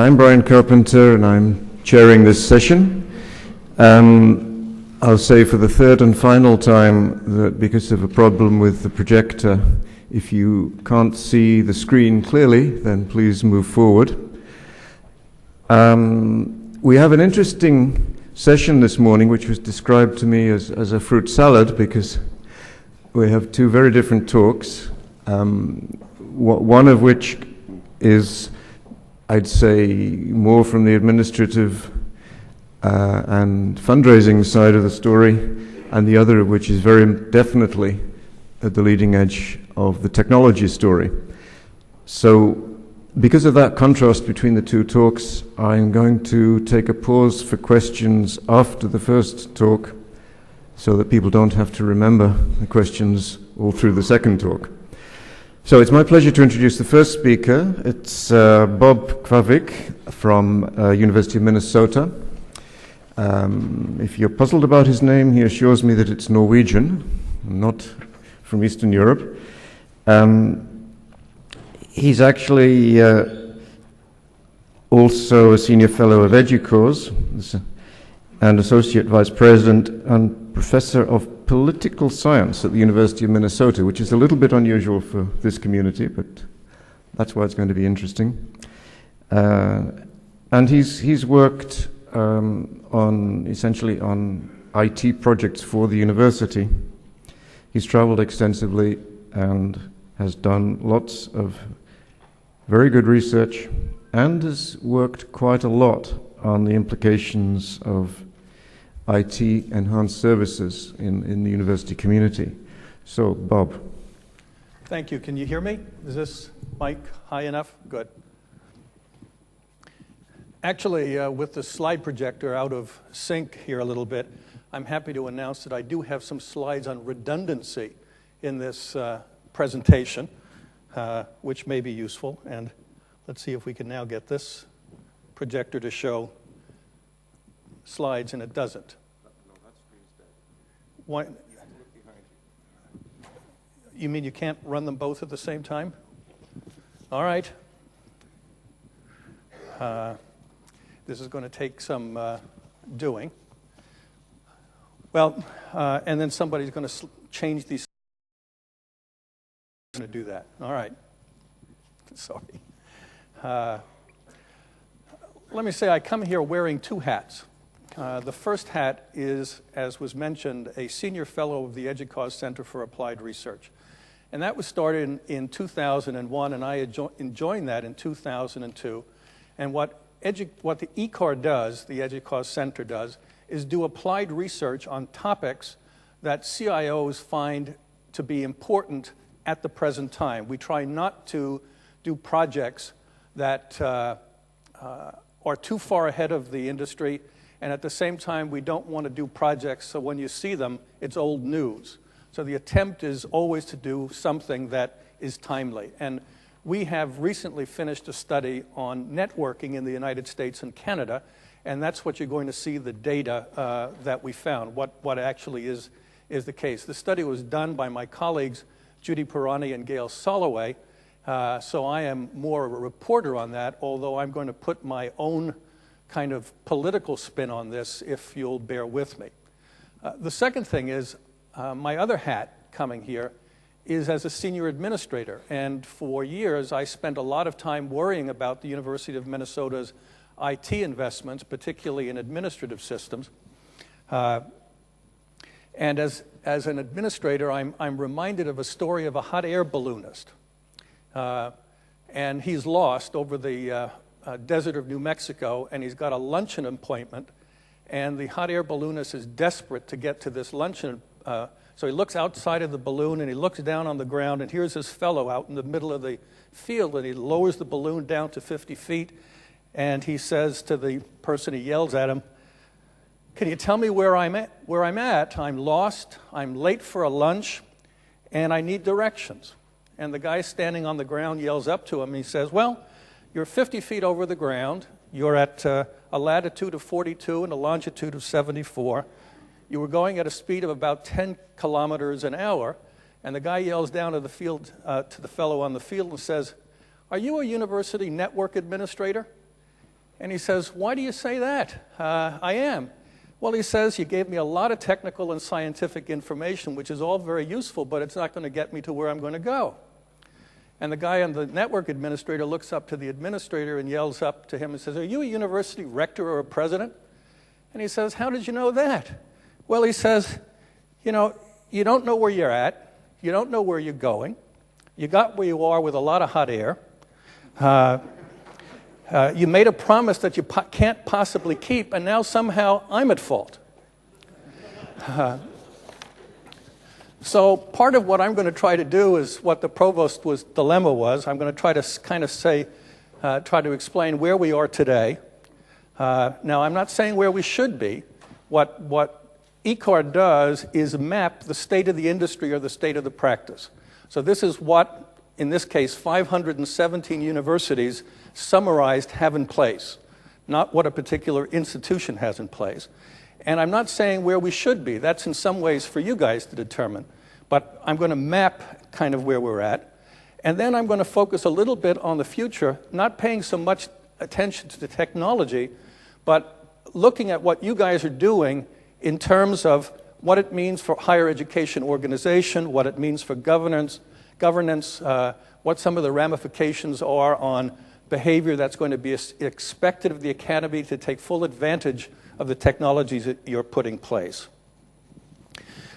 I'm Brian Carpenter, and I'm chairing this session. I'll say for the third and final time that because of a problem with the projector, if you can't see the screen clearly, then please move forward. We have an interesting session this morning, which was described to me as a fruit salad, because we have two very different talks, one of which is, I'd say, more from the administrative and fundraising side of the story, and the other of which is very definitely at the leading edge of the technology story. So because of that contrast between the two talks, I'm going to take a pause for questions after the first talk so that people don't have to remember the questions all through the second talk. So it's my pleasure to introduce the first speaker. It's Bob Kvavik from University of Minnesota. If you're puzzled about his name, he assures me that it's Norwegian, not from Eastern Europe. He's actually also a senior fellow of ECAR and associate vice president and professor of political science at the University of Minnesota, which is a little bit unusual for this community, but that's why it's going to be interesting. And he's worked essentially on IT projects for the university. He's traveled extensively and has done lots of very good research and has worked quite a lot on the implications of IT enhanced services in the university community. So, Bob. Thank you. Can you hear me? Is this mic high enough? Good. Actually, with the slide projector out of sync here a little bit, I'm happy to announce that I do have some slides on redundancy in this presentation, which may be useful. And let's see if we can now get this projector to show slides, and it doesn't. No, that screen's dead. Why? Look behind you. You mean you can't run them both at the same time? All right. This is going to take some doing. Well, and then somebody's going to change these. I'm going to do that. All right. Sorry. Let me say I come here wearing two hats. The first hat is, as was mentioned, a senior fellow of the ECAR Center for Applied Research. And that was started in 2001, and I joined that in 2002. And what the ECAR does, the ECAR Center does, is do applied research on topics that CIOs find to be important at the present time. We try not to do projects that are too far ahead of the industry, and at the same time, we don't want to do projects so when you see them, it's old news. So the attempt is always to do something that is timely. And we have recently finished a study on networking in the United States and Canada, and that's what you're going to see, the data that we found, what actually is the case. The study was done by my colleagues, Judy Pirani and Gail Soloway, so I am more of a reporter on that, although I'm going to put my own kind of political spin on this, if you'll bear with me. The second thing is, my other hat coming here is as a senior administrator, and for years I spent a lot of time worrying about the University of Minnesota's IT investments, particularly in administrative systems. And as an administrator, I'm reminded of a story of a hot air balloonist. And he's lost over the desert of New Mexico, and he's got a luncheon appointment, and the hot air balloonist is desperate to get to this luncheon. So he looks outside of the balloon, and he looks down on the ground, and here's this fellow out in the middle of the field, and he lowers the balloon down to 50 feet, and he says to the person, he yells at him, "Can you tell me where I'm at? I'm lost, I'm late for a lunch, and I need directions." And the guy standing on the ground yells up to him. He says, "Well, you're 50 feet over the ground. You're at a latitude of 42 and a longitude of 74. You were going at a speed of about 10 kilometers an hour." And the guy yells down to the field, to the fellow on the field and says, "Are you a university network administrator?" And he says, why do you say that? I am. Well, he says, you gave me a lot of technical and scientific information, which is all very useful, but it's not going to get me to where I'm going to go. And the guy on the network administrator looks up to the administrator and yells up to him and says, are you a university rector or a president? And he says, how did you know that? Well, he says, you know, you don't know where you're at. You don't know where you're going. You got where you are with a lot of hot air. You made a promise that you can't possibly keep, and now somehow I'm at fault. So part of what I'm going to try to do is what the provost's dilemma was. I'm going to try to kind of try to explain where we are today. Now, I'm not saying where we should be. What ECAR does is map the state of the industry or the state of the practice. So this is what, in this case, 517 universities summarized have in place, not what a particular institution has in place. And I'm not saying where we should be. That's in some ways for you guys to determine. But I'm going to map kind of where we're at. And then I'm going to focus a little bit on the future, not paying so much attention to the technology, but looking at what you guys are doing in terms of what it means for higher education organization, what it means for governance, what some of the ramifications are on behavior that's going to be expected of the academy to take full advantage of the technologies that you're putting in place.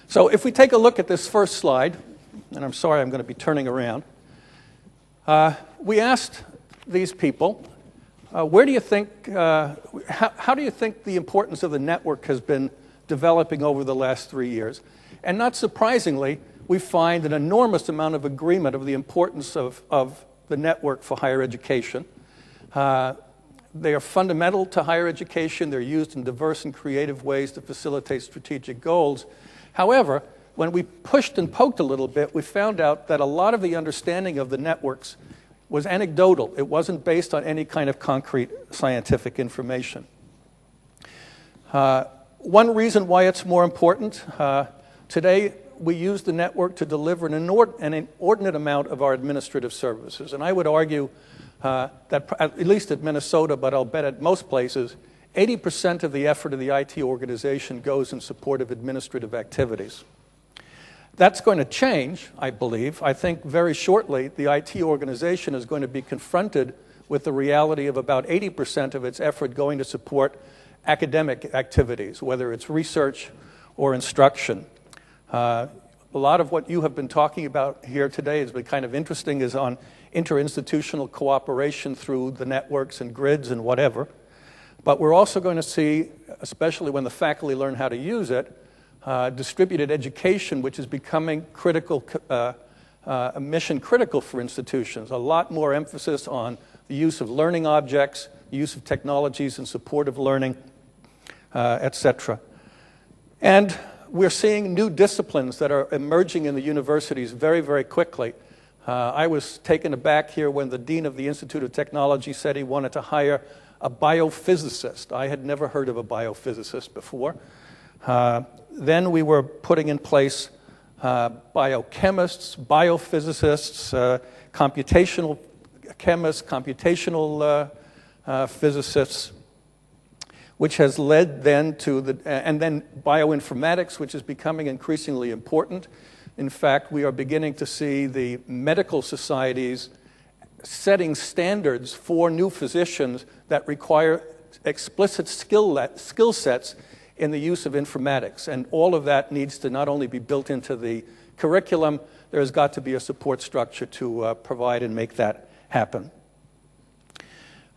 So if we take a look at this first slide, and I'm sorry I'm going to be turning around, we asked these people, where do you think, how do you think the importance of the network has been developing over the last 3 years? And not surprisingly, we find an enormous amount of agreement of the importance of the network for higher education. They are fundamental to higher education. They're used in diverse and creative ways to facilitate strategic goals. However, when we pushed and poked a little bit, we found out that a lot of the understanding of the networks was anecdotal. It wasn't based on any kind of concrete scientific information. One reason why it's more important, today we use the network to deliver an inordinate amount of our administrative services. And I would argue that, at least at Minnesota, but I'll bet at most places, 80% of the effort of the IT organization goes in support of administrative activities. That's going to change, I believe. I think very shortly the IT organization is going to be confronted with the reality of about 80% of its effort going to support academic activities, whether it's research or instruction. A lot of what you have been talking about here today has been kind of interesting, is on interinstitutional cooperation through the networks and grids and whatever. But we're also going to see, especially when the faculty learn how to use it, distributed education, which is becoming critical, mission critical for institutions. A lot more emphasis on the use of learning objects, the use of technologies in support of learning, etc. And we're seeing new disciplines that are emerging in the universities very, very quickly. I was taken aback here when the dean of the Institute of Technology said he wanted to hire a biophysicist. I had never heard of a biophysicist before. Then we were putting in place biochemists, biophysicists, computational chemists, computational physicists, which has led then to and then bioinformatics, which is becoming increasingly important. In fact, we are beginning to see the medical societies setting standards for new physicians that require explicit skill sets in the use of informatics. And all of that needs to not only be built into the curriculum, there's got to be a support structure to provide and make that happen.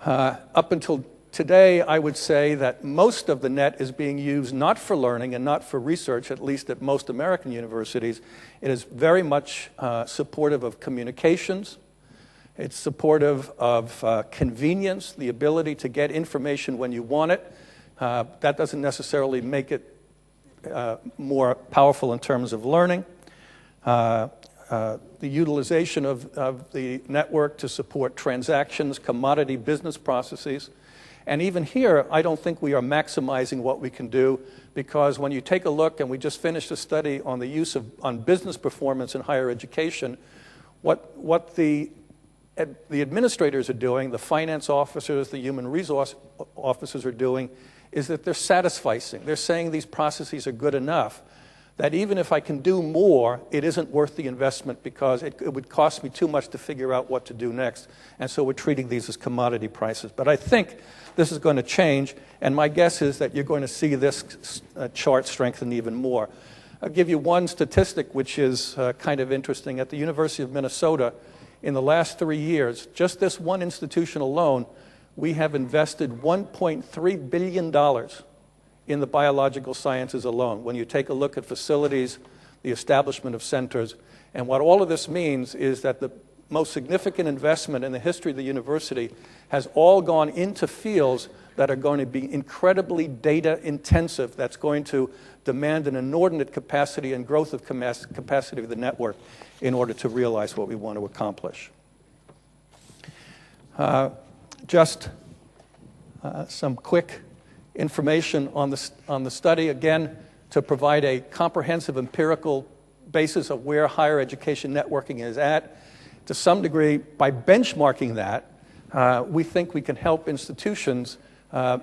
Up until today, I would say that most of the net is being used not for learning and not for research, at least at most American universities. It is very much supportive of communications. It's supportive of convenience, the ability to get information when you want it. That doesn't necessarily make it more powerful in terms of learning. The utilization of the network to support transactions, commodity business processes. And even here, I don't think we are maximizing what we can do, because when you take a look, and we just finished a study on the use on business performance in higher education, what the the administrators are doing, the finance officers, the human resource officers are doing, is that they're satisficing. They're saying these processes are good enough that even if I can do more, it isn't worth the investment because it would cost me too much to figure out what to do next. And so we're treating these as commodity prices. But I think this is going to change, and my guess is that you're going to see this chart strengthen even more. I'll give you one statistic which is kind of interesting. At the University of Minnesota, in the last 3 years, just this one institution alone, we have invested $1.3 billion in the biological sciences alone. When you take a look at facilities, the establishment of centers, and what all of this means is that the most significant investment in the history of the university has all gone into fields that are going to be incredibly data intensive, that's going to demand an inordinate capacity and growth of capacity of the network in order to realize what we want to accomplish. Just some quick information on the study, again, to provide a comprehensive empirical basis of where higher education networking is at. To some degree, by benchmarking that, we think we can help institutions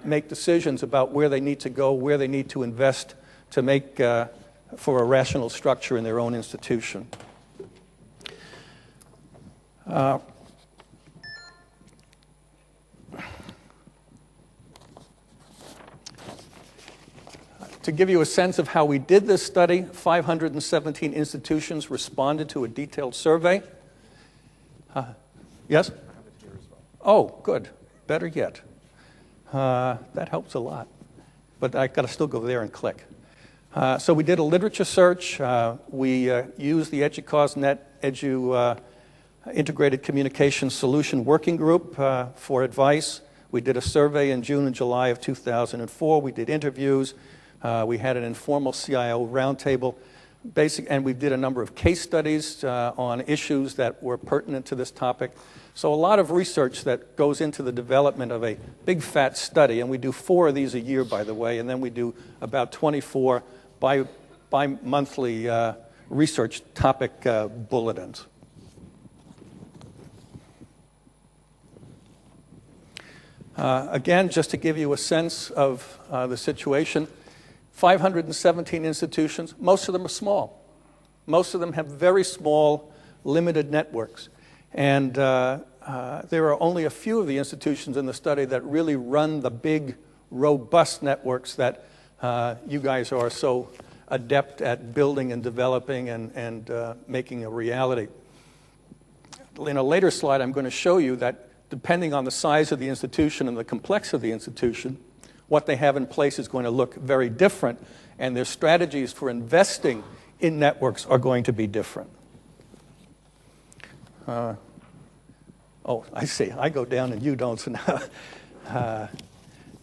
make decisions about where they need to go, where they need to invest to make for a rational structure in their own institution. To give you a sense of how we did this study, 517 institutions responded to a detailed survey. Yes? I have it here as well. Oh, good. Better yet. That helps a lot. But I've got to still go there and click. So we did a literature search. We used the ECAR Integrated Communication Solution Working Group for advice. We did a survey in June and July of 2004. We did interviews. We had an informal CIO roundtable, and we did a number of case studies on issues that were pertinent to this topic. So a lot of research that goes into the development of a big fat study, and we do 4 of these a year, by the way, and then we do about 24 bi-monthly research topic bulletins. Again, just to give you a sense of the situation, 517 institutions, most of them are small. Most of them have very small, limited networks. And there are only a few of the institutions in the study that really run the big, robust networks that you guys are so adept at building and developing and making a reality. In a later slide, I'm going to show you that depending on the size of the institution and the complexity of the institution, what they have in place is going to look very different, and their strategies for investing in networks are going to be different. Oh, I see. I go down and you don't, so now,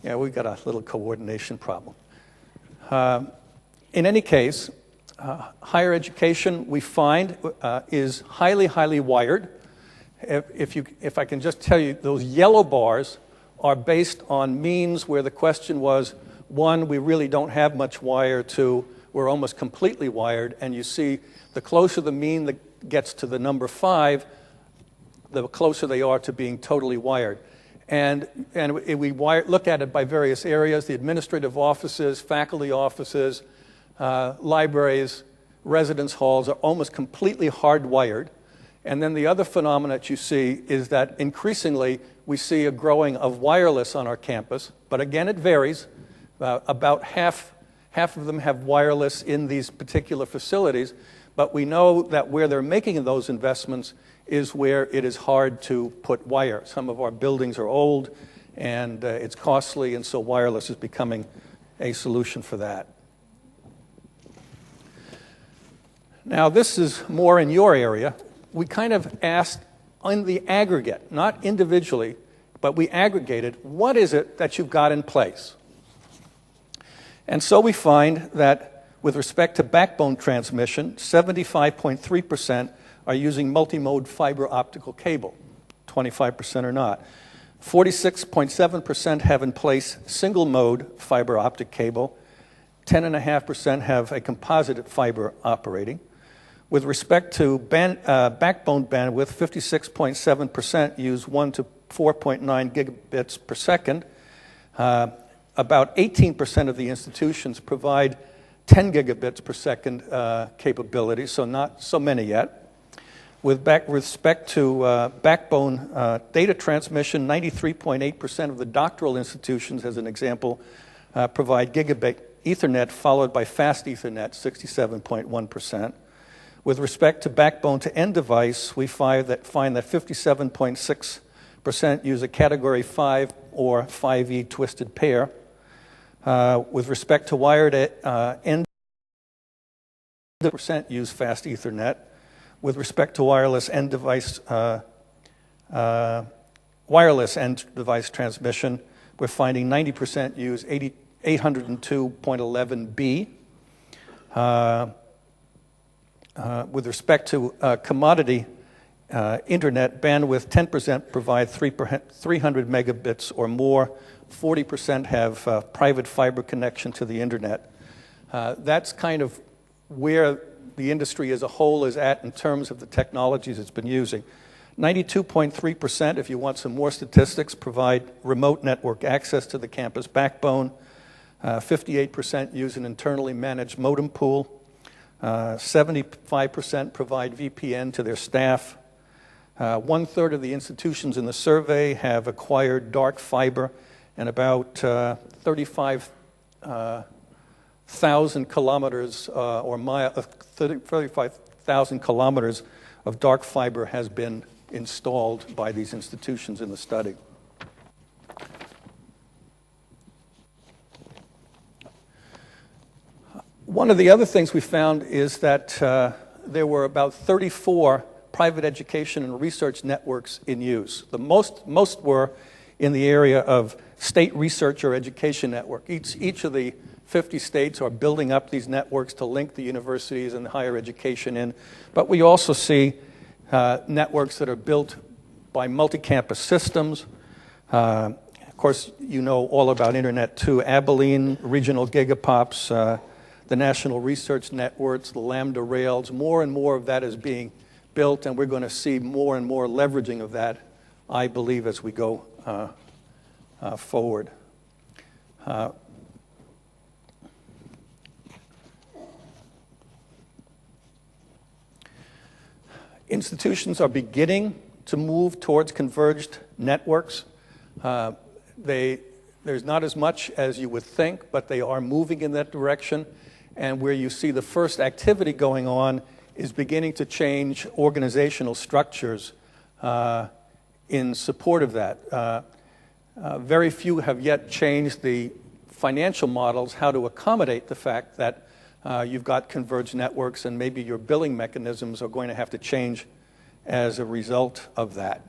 yeah, we've got a little coordination problem. In any case, higher education, we find, is highly, highly wired. If I can just tell you, those yellow bars are based on means where the question was, 1, we really don't have much wire, 2, we're almost completely wired, and you see the closer the mean that gets to the number 5, the closer they are to being totally wired. And we look at it by various areas, the administrative offices, faculty offices, libraries, residence halls are almost completely hardwired. And then the other phenomenon that you see is that increasingly we see a growing of wireless on our campus, but again it varies. About half of them have wireless in these particular facilities, but we know that where they're making those investments is where it is hard to put wire. Some of our buildings are old and it's costly, and so wireless is becoming a solution for that. Now this is more in your area. We kind of asked on the aggregate, not individually, but we aggregated, what is it that you've got in place? And so we find that with respect to backbone transmission, 75.3% are using multimode fiber optical cable, 25% are not. 46.7% have in place single mode fiber optic cable, 10.5% have a composite fiber operating. With respect to backbone bandwidth, 56.7% use 1 to 4.9 gigabits per second. About 18% of the institutions provide 10 gigabits per second capability, so not so many yet. With respect to backbone data transmission, 93.8% of the doctoral institutions, as an example, provide gigabit Ethernet, followed by fast Ethernet, 67.1%. With respect to backbone to end device, we find that 57.6% use a Category 5 or 5E twisted pair. With respect to wired end, percent use fast Ethernet. With respect to wireless end device transmission, we're finding 90% use 802.11b. With respect to commodity internet bandwidth, 10% provide 300 megabits or more. 40% have private fiber connection to the internet. That's kind of where the industry as a whole is at in terms of the technologies it's been using. 92.3%, if you want some more statistics, provide remote network access to the campus backbone. 58% use an internally managed modem pool. 75% provide VPN to their staff. 1/3 of the institutions in the survey have acquired dark fiber, and about 35,000 kilometers or 35,000 kilometers of dark fiber has been installed by these institutions in the study. One of the other things we found is that there were about 34 private education and research networks in use. The most were in the area of state research or education network. Each of the 50 states are building up these networks to link the universities and higher education in. But we also see networks that are built by multi-campus systems. Of course, you know all about Internet 2, Abilene, regional gigapops, the national research networks, the Lambda Rails. More and more of that is being built, and we're going to see more and more leveraging of that, I believe, as we go forward. Institutions are beginning to move towards converged networks. There's not as much as you would think, but they are moving in that direction. And where you see the first activity going on is beginning to change organizational structures in support of that. Very few have yet changed the financial models, how to accommodate the fact that you've got converged networks, and maybe your billing mechanisms are going to have to change as a result of that.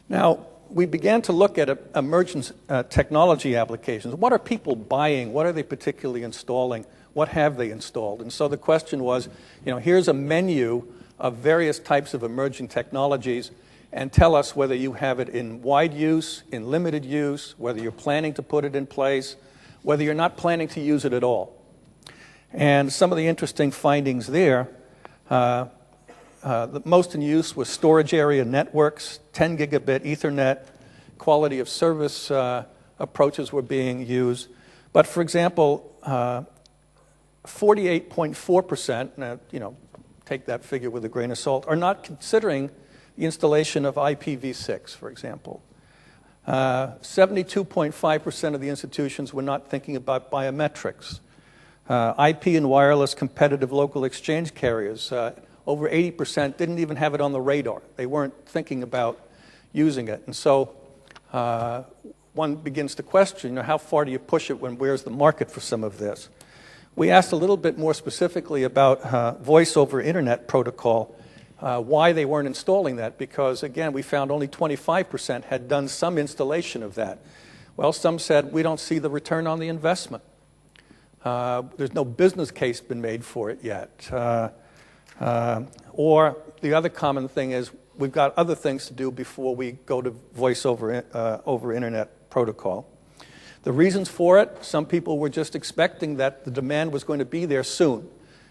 Now, we began to look at emerging technology applications. What are people buying? What are they particularly installing? What have they installed? And so the question was, here's a menu of various types of emerging technologies, and tell us whether you have it in wide use, in limited use, whether you're planning to put it in place, whether you're not planning to use it at all. And some of the interesting findings there, the most in use was storage area networks, 10 gigabit Ethernet, quality of service approaches were being used. But for example, 48.4%, now, take that figure with a grain of salt, are not considering the installation of IPv6, for example. 72.5% of the institutions were not thinking about biometrics. IP and wireless competitive local exchange carriers, over 80% didn't even have it on the radar. They weren't thinking about using it. And so one begins to question, how far do you push it where's the market for some of this? We asked a little bit more specifically about voice over internet protocol, why they weren't installing that, because again, we found only 25% had done some installation of that. Well, some said, we don't see the return on the investment. There's no business case been made for it yet. Or the other common thing is, we've got other things to do before we go to voice over internet protocol. The reasons for it, some people were just expecting that the demand was going to be there soon.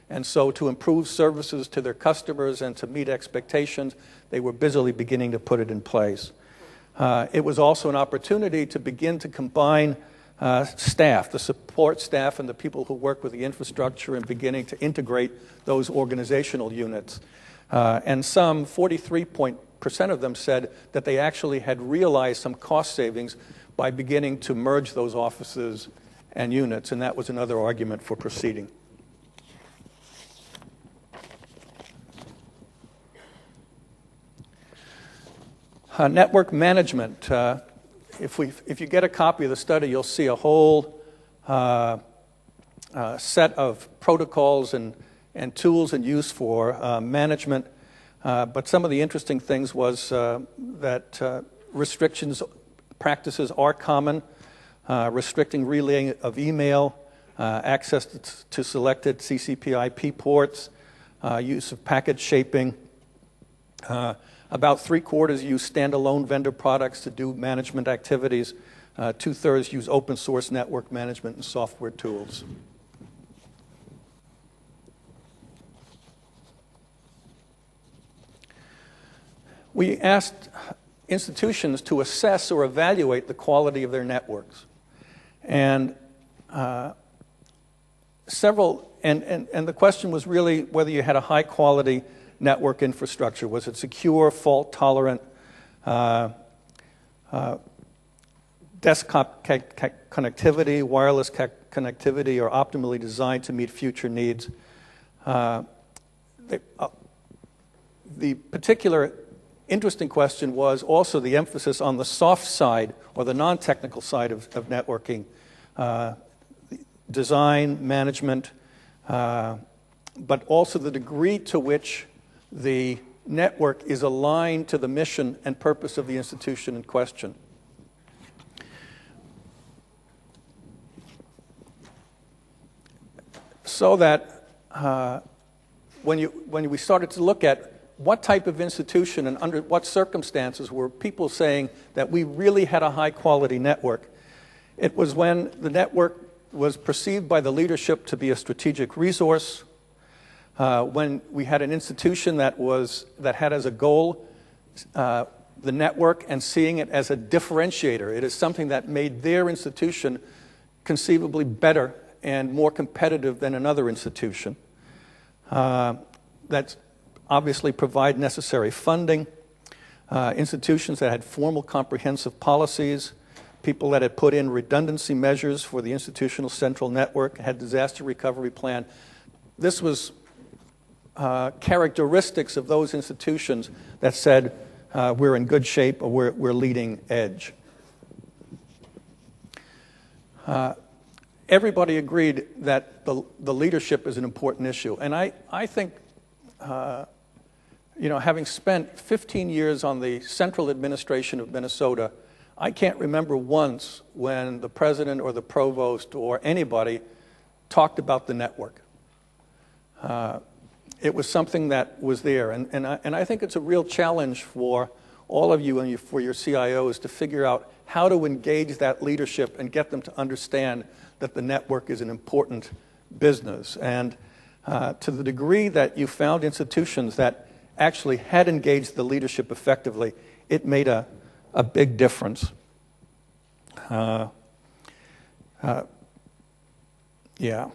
And so to improve services to their customers and to meet expectations, they were busily beginning to put it in place. It was also an opportunity to begin to combine staff, the support staff and the people who work with the infrastructure, and beginning to integrate those organizational units. And some 43% of them said that they actually had realized some cost savings by beginning to merge those offices and units, and that was another argument for proceeding. Network management. If you get a copy of the study, you'll see a whole set of protocols and tools and use for management. But some of the interesting things was that restrictions practices are common, restricting relaying of email, access to selected TCP/IP ports, use of packet shaping. About 3/4 use standalone vendor products to do management activities. 2/3 use open source network management and software tools. We asked institutions to assess or evaluate the quality of their networks. And the question was really whether you had a high quality network infrastructure. Was it secure, fault tolerant, desktop connectivity, wireless connectivity, or optimally designed to meet future needs? The particular interesting question was also the emphasis on the soft side or the non-technical side of networking, design, management, but also the degree to which the network is aligned to the mission and purpose of the institution in question. So that when we started to look at what type of institution and under what circumstances were people saying that we really had a high-quality network, it was when the network was perceived by the leadership to be a strategic resource, when we had an institution that had as a goal the network and seeing it as a differentiator. It is something that made their institution conceivably better and more competitive than another institution. That's obviously provide necessary funding, institutions that had formal comprehensive policies, people that had put in redundancy measures for the institutional central network, had disaster recovery plan. This was characteristics of those institutions that said we're in good shape or we're leading edge. Everybody agreed that the leadership is an important issue. And I think, having spent 15 years on the central administration of Minnesota, I can't remember once when the president or the provost or anybody talked about the network. It was something that was there. And I think it's a real challenge for all of you and for your CIOs to figure out how to engage that leadership and get them to understand that the network is an important business. And to the degree that you found institutions that actually had engaged the leadership effectively, it made a big difference. Yeah.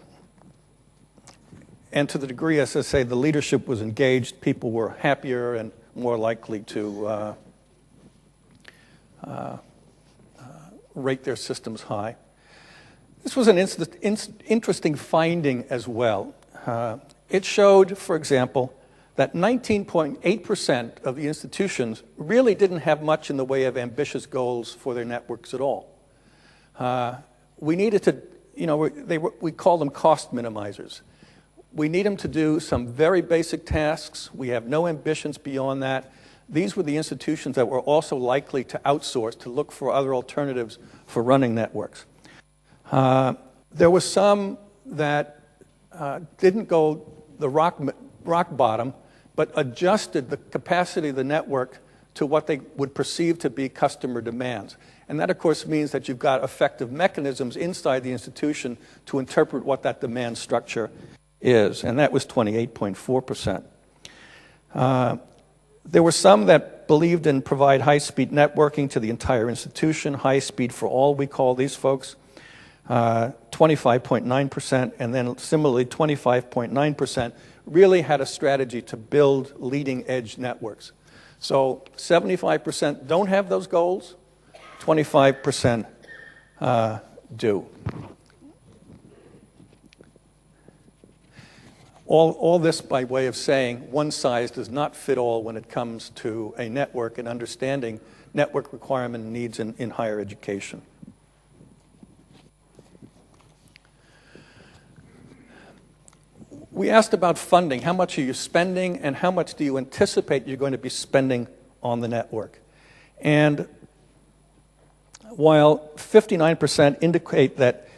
And to the degree, as I say, the leadership was engaged, people were happier and more likely to rate their systems high. This was an interesting finding as well. It showed, for example, that 19.8% of the institutions really didn't have much in the way of ambitious goals for their networks at all. We needed to, we call them cost minimizers. We need them to do some very basic tasks. We have no ambitions beyond that. These were the institutions that were also likely to outsource, to look for other alternatives for running networks. There were some that didn't go the rock bottom, but adjusted the capacity of the network to what they would perceive to be customer demands. And that, of course, means that you've got effective mechanisms inside the institution to interpret what that demand structure is, and that was 28.4%. There were some that believed in provide high-speed networking to the entire institution, high speed for all, we call these folks, 25.9%, and then similarly 25.9% really had a strategy to build leading-edge networks. So 75% don't have those goals, 25% do. All this by way of saying one size does not fit all when it comes to a network and understanding network requirement and needs in higher education. We asked about funding. How much are you spending and how much do you anticipate you're going to be spending on the network? And while 59% indicate that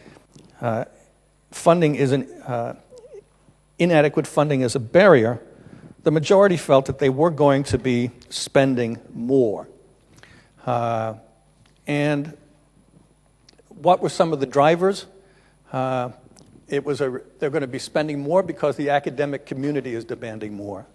funding is inadequate funding is a barrier, the majority felt that they were going to be spending more. And what were some of the drivers? They're going to be spending more because the academic community is demanding more.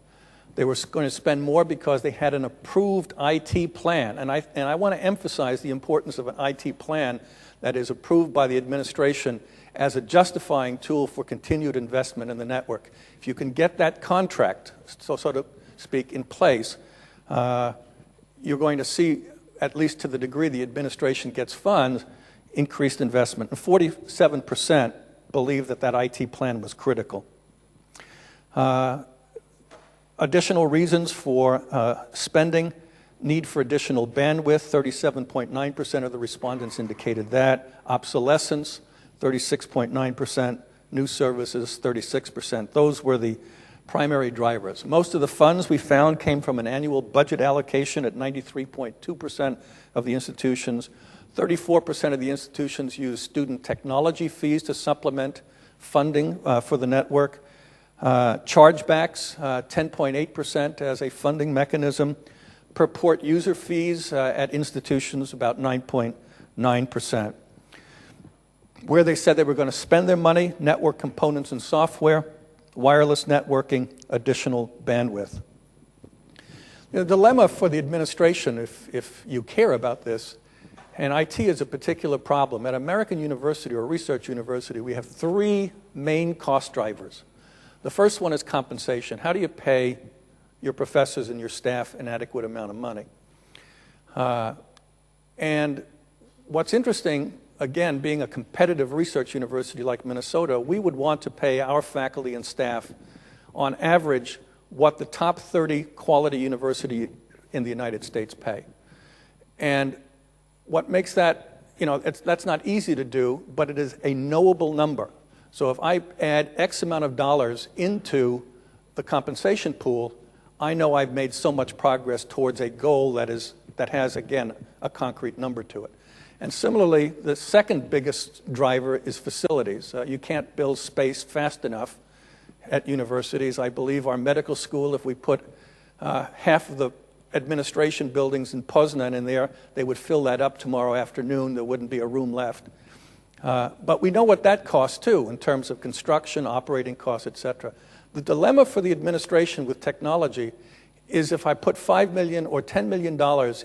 They were going to spend more because they had an approved IT plan. And I want to emphasize the importance of an IT plan that is approved by the administration as a justifying tool for continued investment in the network. If you can get that contract, so to speak, in place, you're going to see, at least to the degree the administration gets funds, increased investment. And 47% believe that that IT plan was critical. Additional reasons for spending: need for additional bandwidth, 37.9% of the respondents indicated that. Obsolescence, 36.9%. New services, 36%. Those were the primary drivers. Most of the funds we found came from an annual budget allocation at 93.2% of the institutions. 34% of the institutions used student technology fees to supplement funding for the network. Chargebacks, 10.8% as a funding mechanism. Per port user fees at institutions, about 9.9%. Where they said they were going to spend their money: network components and software, wireless networking, additional bandwidth. The dilemma for the administration, if you care about this, and IT is a particular problem. At American University or Research University, we have three main cost drivers. The first one is compensation. How do you pay your professors and your staff an adequate amount of money? And what's interesting, again, being a competitive research university like Minnesota, we would want to pay our faculty and staff, on average, what the top 30 quality university in the United States pay. And what makes that, that's not easy to do, but it is a knowable number. So if I add X amount of dollars into the compensation pool, I know I've made so much progress towards a goal that has, again, a concrete number to it. And similarly, the second biggest driver is facilities. You can't build space fast enough at universities. I believe our medical school, if we put half of the administration buildings in Poznan in there, they would fill that up tomorrow afternoon. There wouldn't be a room left. But we know what that costs, too, in terms of construction, operating costs, et cetera. The dilemma for the administration with technology is if I put $5 million or $10 million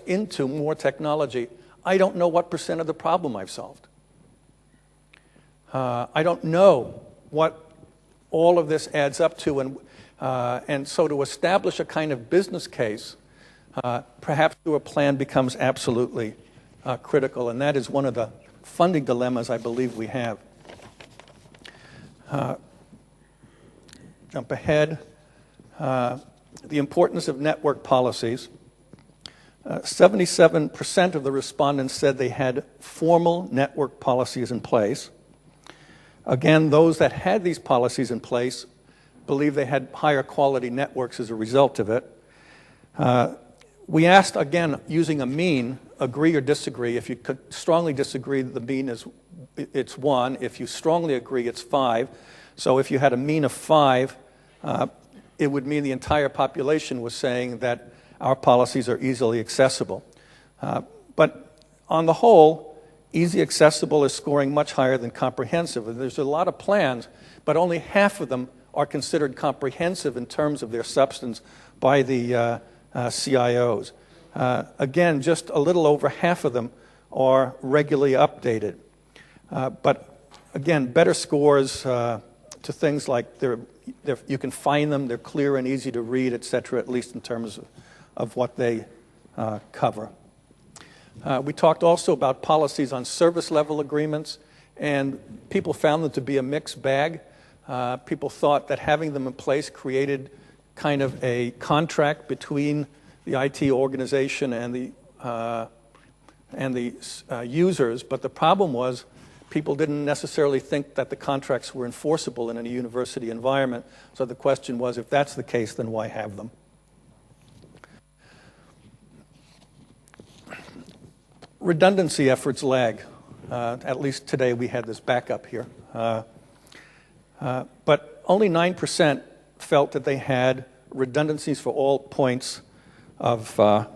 into more technology, I don't know what % of the problem I've solved. I don't know what all of this adds up to. And so to establish a kind of business case, perhaps through a plan, becomes absolutely critical. And that is one of the funding dilemmas I believe we have. Jump ahead. The importance of network policies. 77% of the respondents said they had formal network policies in place. Again, those that had these policies in place believe they had higher quality networks as a result of it. We asked, again, using a mean, agree or disagree. If you could strongly disagree, the mean it's 1. If you strongly agree, it's 5. So if you had a mean of 5, it would mean the entire population was saying that our policies are easily accessible. But on the whole, easy accessible is scoring much higher than comprehensive. There's a lot of plans, but only half of them are considered comprehensive in terms of their substance by the CIOs. Again, just a little over half of them are regularly updated. But again, better scores to things like you can find them, they're clear and easy to read, etc., at least in terms of what they cover. We talked also about policies on service level agreements, and people found them to be a mixed bag. People thought that having them in place created kind of a contract between the IT organization and the users, but the problem was people didn't necessarily think that the contracts were enforceable in a university environment. So the question was, if that's the case, then why have them? Redundancy efforts lag. At least today we had this backup here. But only 9% felt that they had redundancies for all points of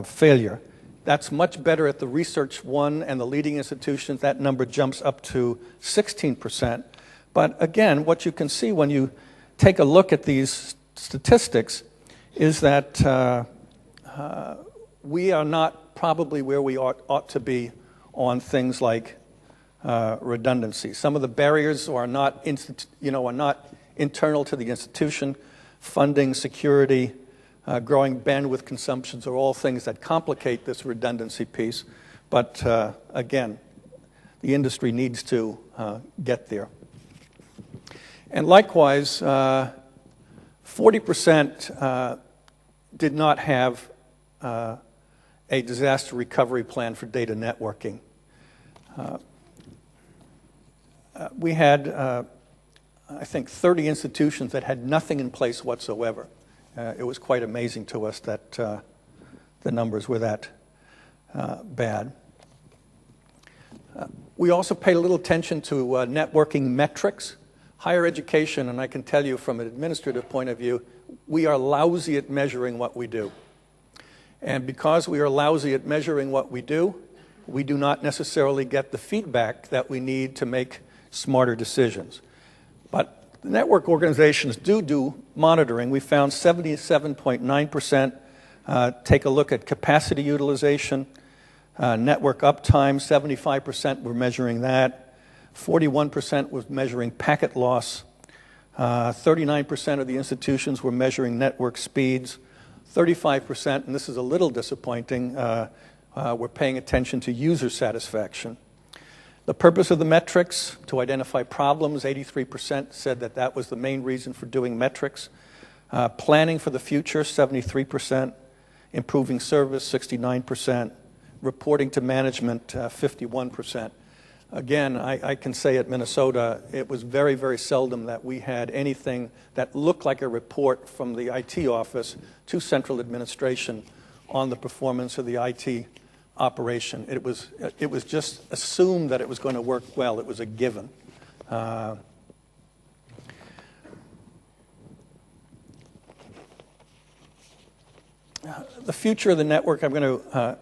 failure. That's much better at the Research One and the leading institutions. That number jumps up to 16%. But again, what you can see when you take a look at these statistics is that we are not probably where we ought to be on things like redundancy. Some of the barriers are not internal to the institution. Funding, security, growing bandwidth consumptions are all things that complicate this redundancy piece. But again, the industry needs to get there. And likewise, 40% did not have a disaster recovery plan for data networking. We had, I think, 30 institutions that had nothing in place whatsoever. It was quite amazing to us that the numbers were that bad. We also paid a little attention to networking metrics. Higher education, and I can tell you from an administrative point of view, we are lousy at measuring what we do. And because we are lousy at measuring what we do not necessarily get the feedback that we need to make smarter decisions. But the network organizations do monitoring. We found 77.9% take a look at capacity utilization, network uptime, 75% were measuring that, 41% was measuring packet loss, 39% of the institutions were measuring network speeds, 35%, and this is a little disappointing, were paying attention to user satisfaction. The purpose of the metrics, to identify problems, 83% said that that was the main reason for doing metrics. Planning for the future, 73%. Improving service, 69%. Reporting to management, 51%. Again, I can say at Minnesota, it was very, very seldom that we had anything that looked like a report from the IT office to central administration on the performance of the IT operation. It was just assumed that it was going to work well. It was a given. The future of the network I'm going to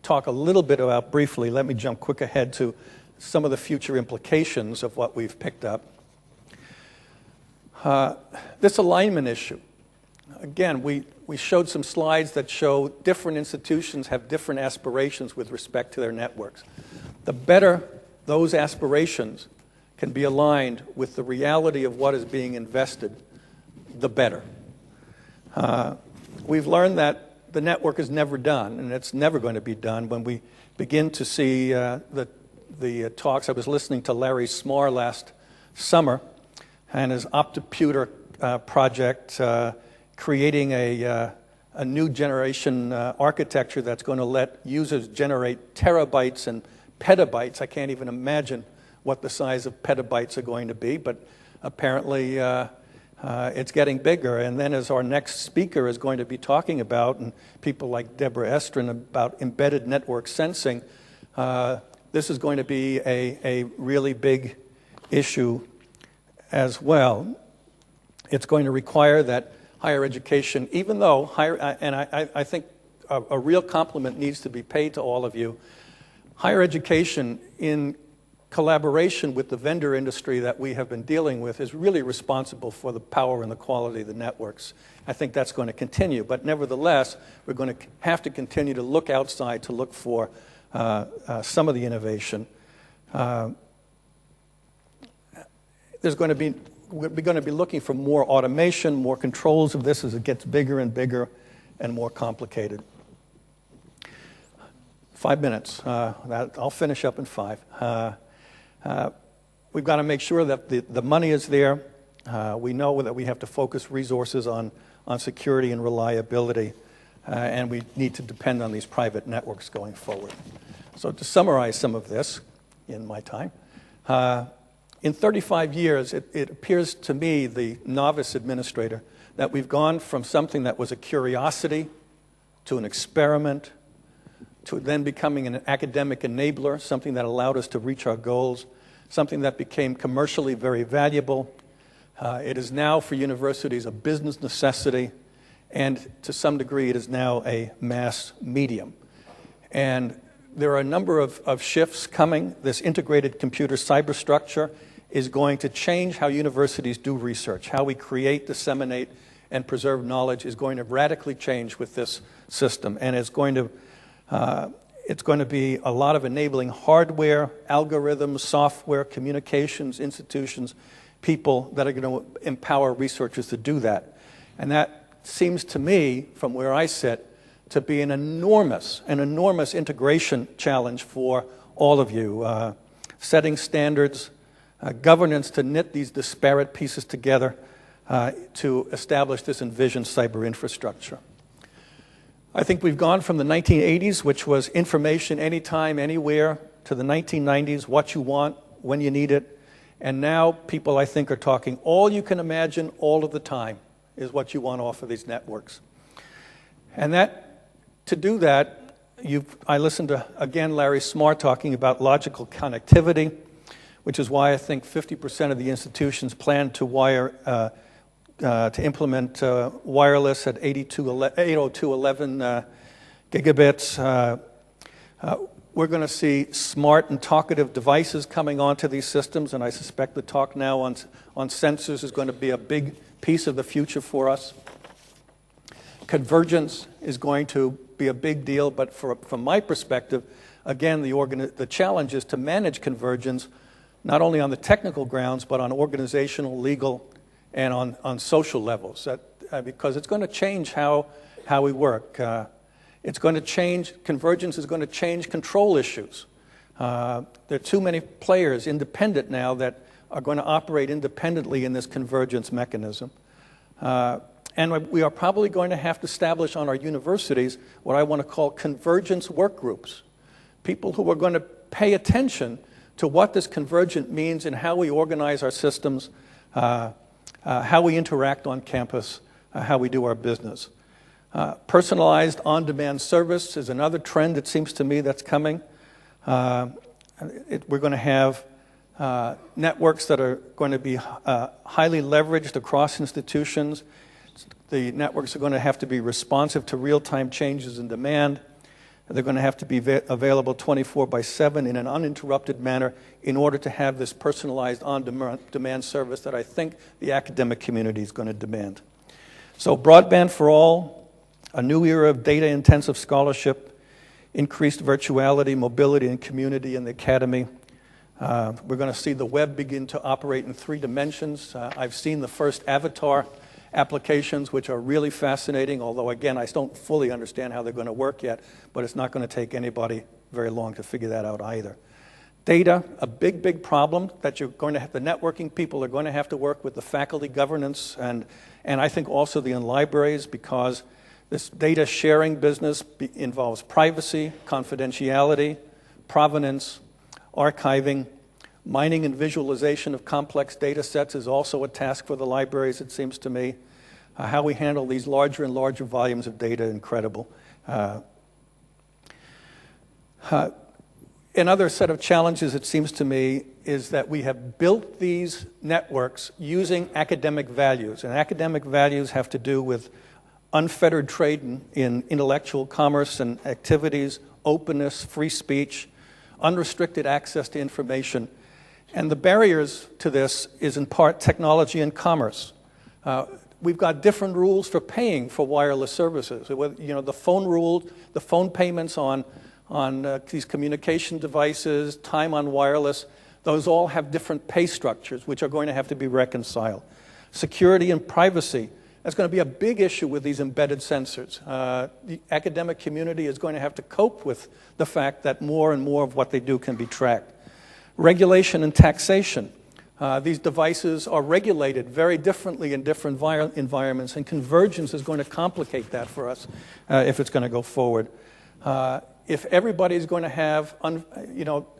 talk a little bit about briefly. Let me jump quick ahead to some of the future implications of what we've picked up. This alignment issue. Again, we showed some slides that show different institutions have different aspirations with respect to their networks. The better those aspirations can be aligned with the reality of what is being invested, the better. We've learned that the network is never done, and it's never going to be done. When we begin to see the talks, I was listening to Larry Smarr last summer and his OptiPuter project, creating a new generation architecture that's going to let users generate terabytes and petabytes. I can't even imagine what the size of petabytes are going to be, but apparently it's getting bigger. And then as our next speaker is going to be talking about, and people like Deborah Estrin, about embedded network sensing, this is going to be a really big issue as well. It's going to require that higher education, even though, and I think a real compliment needs to be paid to all of you, higher education in collaboration with the vendor industry that we have been dealing with is really responsible for the power and the quality of the networks. I think that's going to continue, but nevertheless, we're going to have to continue to look outside to look for some of the innovation. We're going to be looking for more automation, more controls of this as it gets bigger and bigger and more complicated. 5 minutes. I'll finish up in 5. We've got to make sure that the money is there. We know that we have to focus resources on security and reliability, and we need to depend on these private networks going forward. So to summarize some of this in my time, in 35 years, it appears to me, the novice administrator, that we've gone from something that was a curiosity to an experiment, to then becoming an academic enabler, something that allowed us to reach our goals, something that became commercially very valuable. It is now for universities a business necessity, and to some degree it is now a mass medium. And there are a number of shifts coming. This integrated computer cyberstructure is going to change how universities do research. How we create, disseminate, and preserve knowledge is going to radically change with this system, and it's going to be a lot of enabling hardware, algorithms, software, communications, institutions, people that are going to empower researchers to do that. And that seems to me, from where I sit, to be an enormous integration challenge for all of you. Setting standards, governance to knit these disparate pieces together to establish this envisioned cyber infrastructure. I think we've gone from the 1980s, which was information anytime, anywhere, to the 1990s, what you want, when you need it. And now people, I think, are talking all you can imagine all of the time is what you want off of these networks. And to do that, I listened to, again, Larry Smart talking about logical connectivity, which is why I think 50% of the institutions plan to implement wireless at 802.11 gigabits. We're going to see smart and talkative devices coming onto these systems, and I suspect the talk now on sensors is going to be a big piece of the future for us. Convergence is going to be a big deal, but from my perspective, again, the challenge is to manage convergence not only on the technical grounds, but on organizational, legal, and on social levels, because it's going to change how we work. It's going to change, convergence is going to change control issues. There are too many players independent now that are going to operate independently in this convergence mechanism. And we are probably going to have to establish on our universities what I want to call convergence work groups. People who are going to pay attention to what this convergent means and how we organize our systems, how we interact on campus, how we do our business. Personalized on-demand service is another trend, it seems to me, that's coming. We're going to have networks that are going to be highly leveraged across institutions. The networks are going to have to be responsive to real-time changes in demand. They're going to have to be available 24/7 in an uninterrupted manner in order to have this personalized on-demand service that I think the academic community is going to demand. So broadband for all, a new era of data-intensive scholarship, increased virtuality, mobility, and community in the academy. We're going to see the web begin to operate in 3 dimensions. I've seen the first avatar applications, which are really fascinating, although, again, I don't fully understand how they're going to work yet, but it's not going to take anybody very long to figure that out either. Data, a big problem that you're going to have, the networking people are going to have to work with the faculty governance and I think also the libraries, because this data sharing business involves privacy, confidentiality, provenance, archiving. Mining and visualization of complex data sets is also a task for the libraries, it seems to me. How we handle these larger and larger volumes of data, incredible. Another set of challenges, it seems to me, is that we have built these networks using academic values. And academic values have to do with unfettered trade in intellectual commerce and activities, openness, free speech, unrestricted access to information. And the barriers to this is in part technology and commerce. We've got different rules for paying for wireless services. The phone rule, the phone payments on these communication devices, time on wireless, those all have different pay structures which are going to have to be reconciled. Security and privacy, that's going to be a big issue with these embedded sensors. The academic community is going to have to cope with the fact that more and more of what they do can be tracked. Regulation and taxation. These devices are regulated very differently in different environments, and convergence is going to complicate that for us if it's going to go forward. If everybody is going to have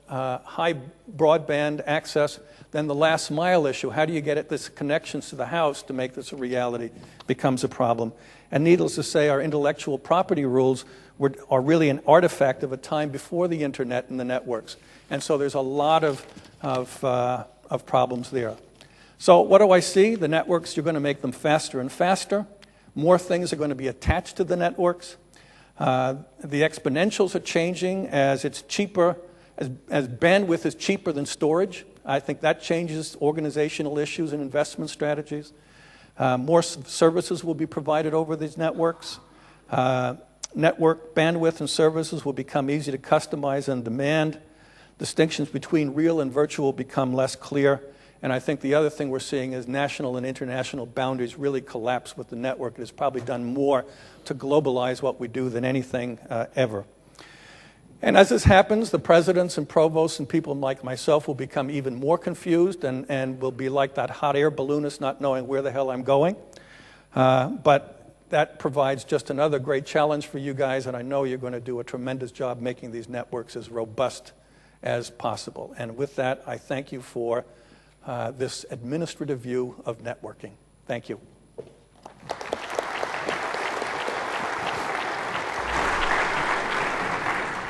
high broadband access, then the last mile issue, how do you get this connections to the house to make this a reality, becomes a problem. And needless to say, our intellectual property rules are really an artifact of a time before the internet and the networks. And so there's a lot of problems there. So what do I see? The networks, you're going to make them faster and faster. More things are going to be attached to the networks. The exponentials are changing as it's cheaper, as bandwidth is cheaper than storage. I think that changes organizational issues and investment strategies. More services will be provided over these networks. Network bandwidth and services will become easy to customize and demand. Distinctions between real and virtual become less clear. And I think the other thing we're seeing is national and international boundaries really collapse with the network. It has probably done more to globalize what we do than anything ever. And as this happens, the presidents and provosts and people like myself will become even more confused and will be like that hot air balloonist not knowing where the hell I'm going. But that provides just another great challenge for you guys, and I know you're going to do a tremendous job making these networks as robust as possible. And with that, I thank you for this administrative view of networking. Thank you.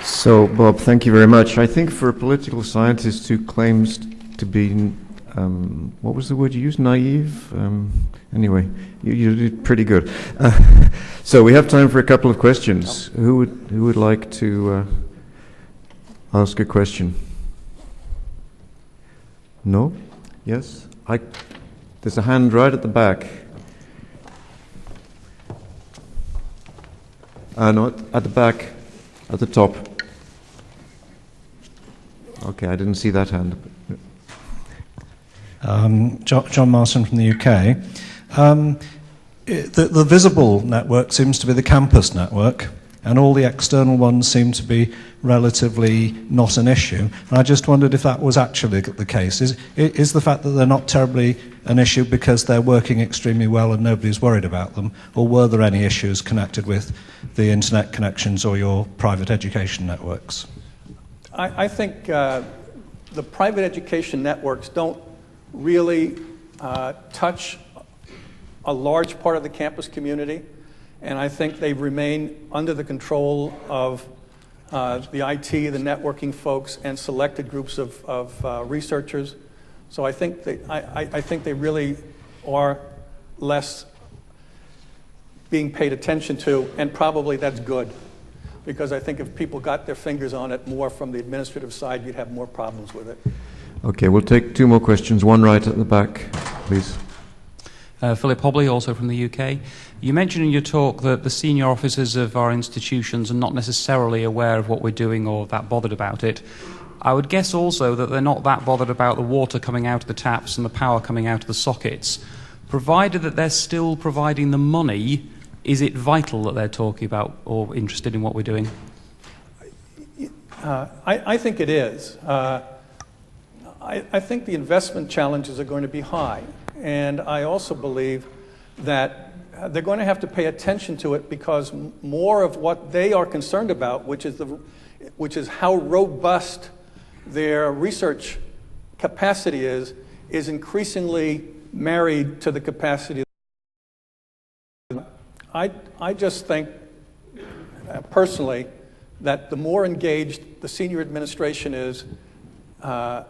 So, Bob, thank you very much. I think for a political scientist who claims to be, what was the word you used, naive? Anyway, you did pretty good. So we have time for a couple of questions. Who would like to ask a question? No? Yes? There's a hand right at the back. No, at the back, at the top. Okay, I didn't see that hand. John Martin from the UK. The visible network seems to be the campus network, and all the external ones seem to be relatively not an issue. And I just wondered if that was actually the case. Is the fact that they're not terribly an issue because they're working extremely well and nobody's worried about them, or were there any issues connected with the internet connections or your private education networks? I think the private education networks don't really touch a large part of the campus community, and I think they remain under the control of the IT, the networking folks, and selected groups of researchers. So I think they really are less being paid attention to, and probably that's good. Because I think if people got their fingers on it more from the administrative side, you'd have more problems with it. Okay, we'll take two more questions. One right at the back, please. Philip Hobley, also from the UK. You mentioned in your talk that the senior officers of our institutions are not necessarily aware of what we're doing or that bothered about it. I would guess also that they're not that bothered about the water coming out of the taps and the power coming out of the sockets. Provided that they're still providing the money, is it vital that they're talking about or interested in what we're doing? I think it is. I think the investment challenges are going to be high. And I also believe that they're going to have to pay attention to it because more of what they are concerned about, which is how robust their research capacity is increasingly married to the capacity. I just think, personally, that the more engaged the senior administration is, the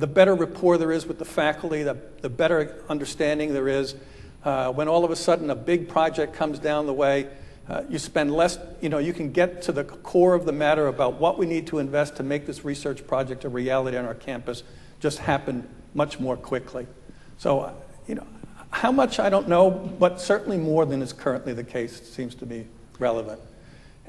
better rapport there is with the faculty, the better understanding there is. When all of a sudden a big project comes down the way, you spend less, you can get to the core of the matter about what we need to invest to make this research project a reality on our campus just happen much more quickly. So, how much I don't know, but certainly more than is currently the case seems to be relevant.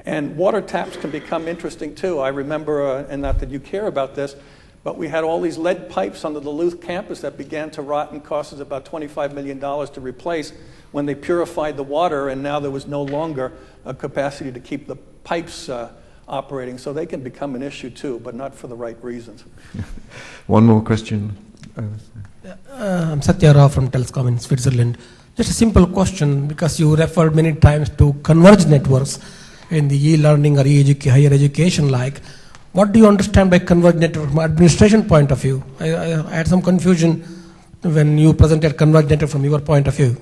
And water taps can become interesting too. I remember, and not that you care about this, but we had all these lead pipes on the Duluth campus that began to rot and cost us about $25 million to replace when they purified the water, and now there was no longer a capacity to keep the pipes operating. So they can become an issue too, but not for the right reasons. One more question. I'm Satya Rao from Telescom in Switzerland. Just a simple question, because you referred many times to converged networks in the e-learning or higher education like. What do you understand by converged network from an administration point of view? I had some confusion when you presented converged network from your point of view.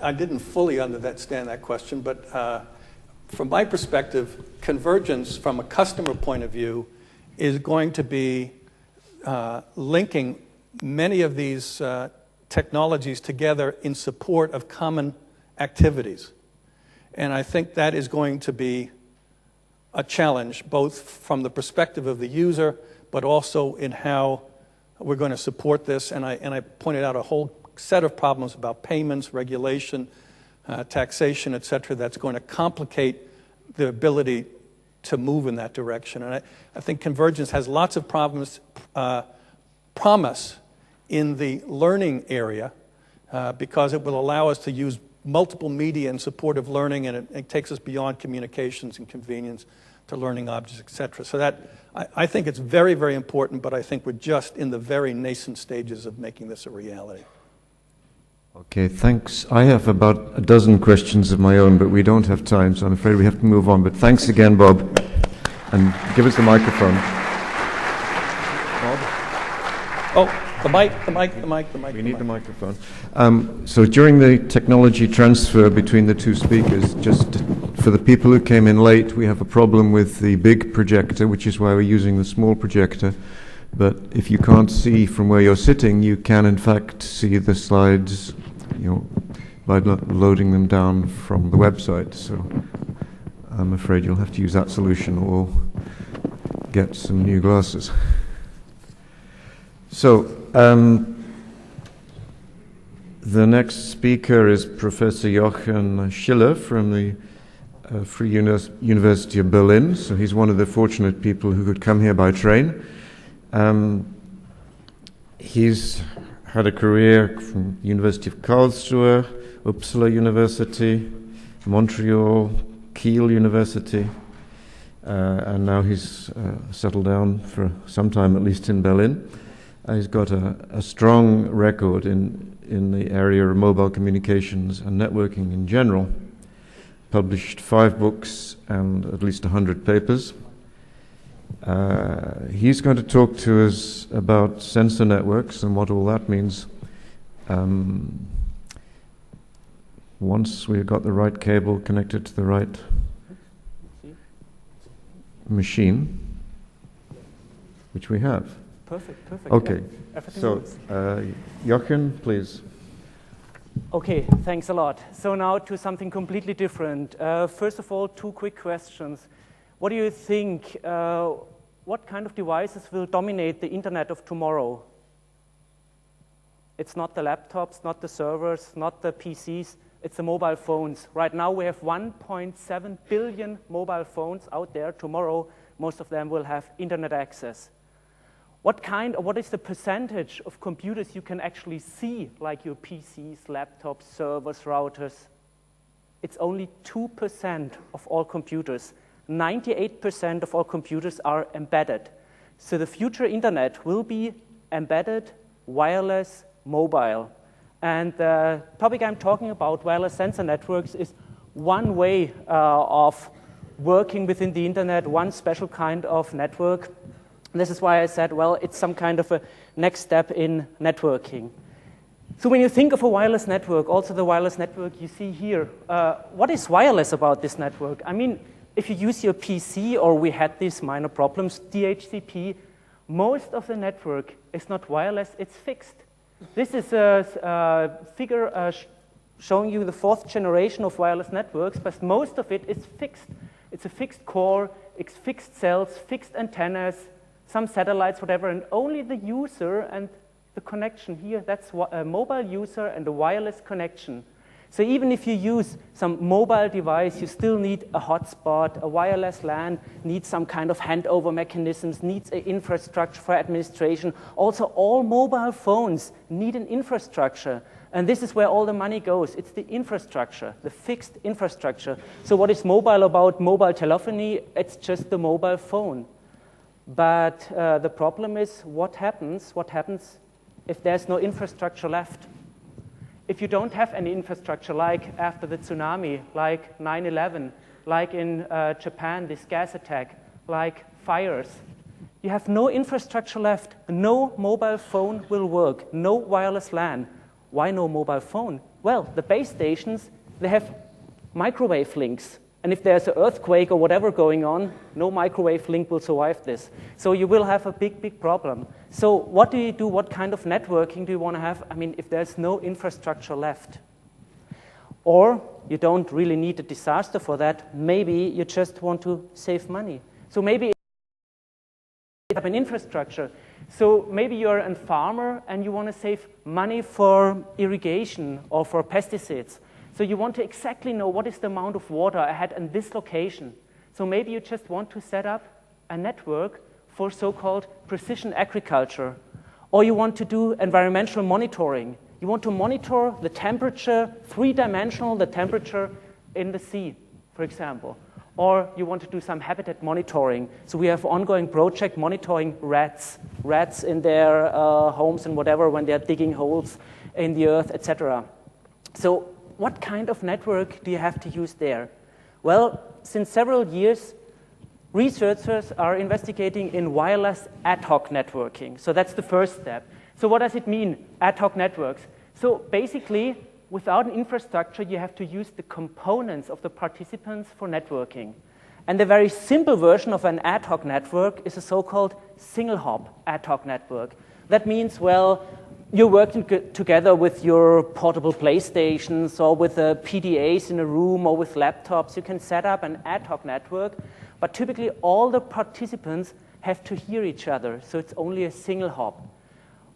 I didn't fully understand that question, but from my perspective, convergence from a customer point of view is going to be linking many of these technologies together in support of common activities. And I think that is going to be a challenge, both from the perspective of the user, but also in how we're going to support this. And I pointed out a whole set of problems about payments, regulation, taxation, et cetera, that's going to complicate the ability to move in that direction. And I think convergence has lots of promise in the learning area because it will allow us to use multiple media in support of learning, and it takes us beyond communications and convenience to learning objects, et cetera. So that, I think it's very, very important, but I think we're just in the very nascent stages of making this a reality. Okay, thanks. I have about a dozen questions of my own, but we don't have time, so I'm afraid we have to move on. But thanks again, Bob. And give us the microphone. Bob? Oh. The mic. We need the microphone. So during the technology transfer between the two speakers, just for the people who came in late, we have a problem with the big projector, which is why we're using the small projector. But if you can't see from where you're sitting, you can in fact see the slides, by loading them down from the website. So I'm afraid you'll have to use that solution, or get some new glasses. So, the next speaker is Professor Jochen Schiller from the Free University of Berlin. So he's one of the fortunate people who could come here by train. He's had a career from the University of Karlsruhe, Uppsala University, Montreal, Kiel University, and now he's settled down for some time, at least in Berlin. He's got a strong record in the area of mobile communications and networking in general. Published 5 books and at least 100 papers. He's going to talk to us about sensor networks and what all that means. Once we've got the right cable connected to the right machine, which we have. Perfect. Okay, yeah. So Jochen, please. Okay, thanks a lot. So now to something completely different. First of all, 2 quick questions. What do you think, what kind of devices will dominate the internet of tomorrow? It's not the laptops, not the servers, not the PCs, it's the mobile phones. Right now we have 1.7 billion mobile phones out there. Tomorrow, most of them will have internet access. What is the percentage of computers you can actually see, like your PCs, laptops, servers, routers? It's only 2% of all computers. 98% of all computers are embedded. So the future internet will be embedded, wireless, mobile. And the topic I'm talking about, wireless sensor networks, is one way of working within the internet, one special kind of network. This is why I said, well, it's some kind of a next step in networking. So when you think of a wireless network, also the wireless network you see here, what is wireless about this network? I mean, if you use your PC, or we had these minor problems, DHCP, most of the network is not wireless, it's fixed. This is a figure showing you the 4th generation of wireless networks, but most of it is fixed. It's a fixed core, it's fixed cells, fixed antennas, some satellites, whatever, and only the user and the connection here, that's a mobile user and a wireless connection. So even if you use some mobile device, you still need a hotspot, a wireless LAN, needs some kind of handover mechanisms, needs an infrastructure for administration. Also, all mobile phones need an infrastructure. And this is where all the money goes. It's the infrastructure, the fixed infrastructure. So what is mobile about mobile telephony? It's just the mobile phone. But the problem is, what happens if there's no infrastructure left? If you don't have any infrastructure, like after the tsunami, like 9/11, like in Japan, this gas attack, like fires, you have no infrastructure left. No mobile phone will work. No wireless LAN. Why no mobile phone? Well, the base stations, they have microwave links. And if there's an earthquake or whatever going on, no microwave link will survive this. So you will have a big, big problem. So what do you do? What kind of networking do you want to have? I mean, if there's no infrastructure left. Or you don't really need a disaster for that. Maybe you just want to save money. So maybe you have an infrastructure. So maybe you're a farmer and you want to save money for irrigation or for pesticides. So you want to exactly know what is the amount of water I had in this location. So maybe you just want to set up a network for so-called precision agriculture. Or you want to do environmental monitoring. You want to monitor the temperature, 3-dimensional, the temperature in the sea, for example. Or you want to do some habitat monitoring. So we have ongoing project monitoring rats in their homes and whatever when they're digging holes in the earth, etc. So what kind of network do you have to use there? Well, since several years, researchers are investigating in wireless ad hoc networking. So that's the first step. So what does it mean, ad hoc networks? So basically, without an infrastructure, you have to use the components of the participants for networking. And the very simple version of an ad hoc network is a so-called single-hop ad hoc network. That means, well, you're working together with your portable PlayStations or with PDAs in a room or with laptops. You can set up an ad hoc network, but typically all the participants have to hear each other, so it's only a single hop.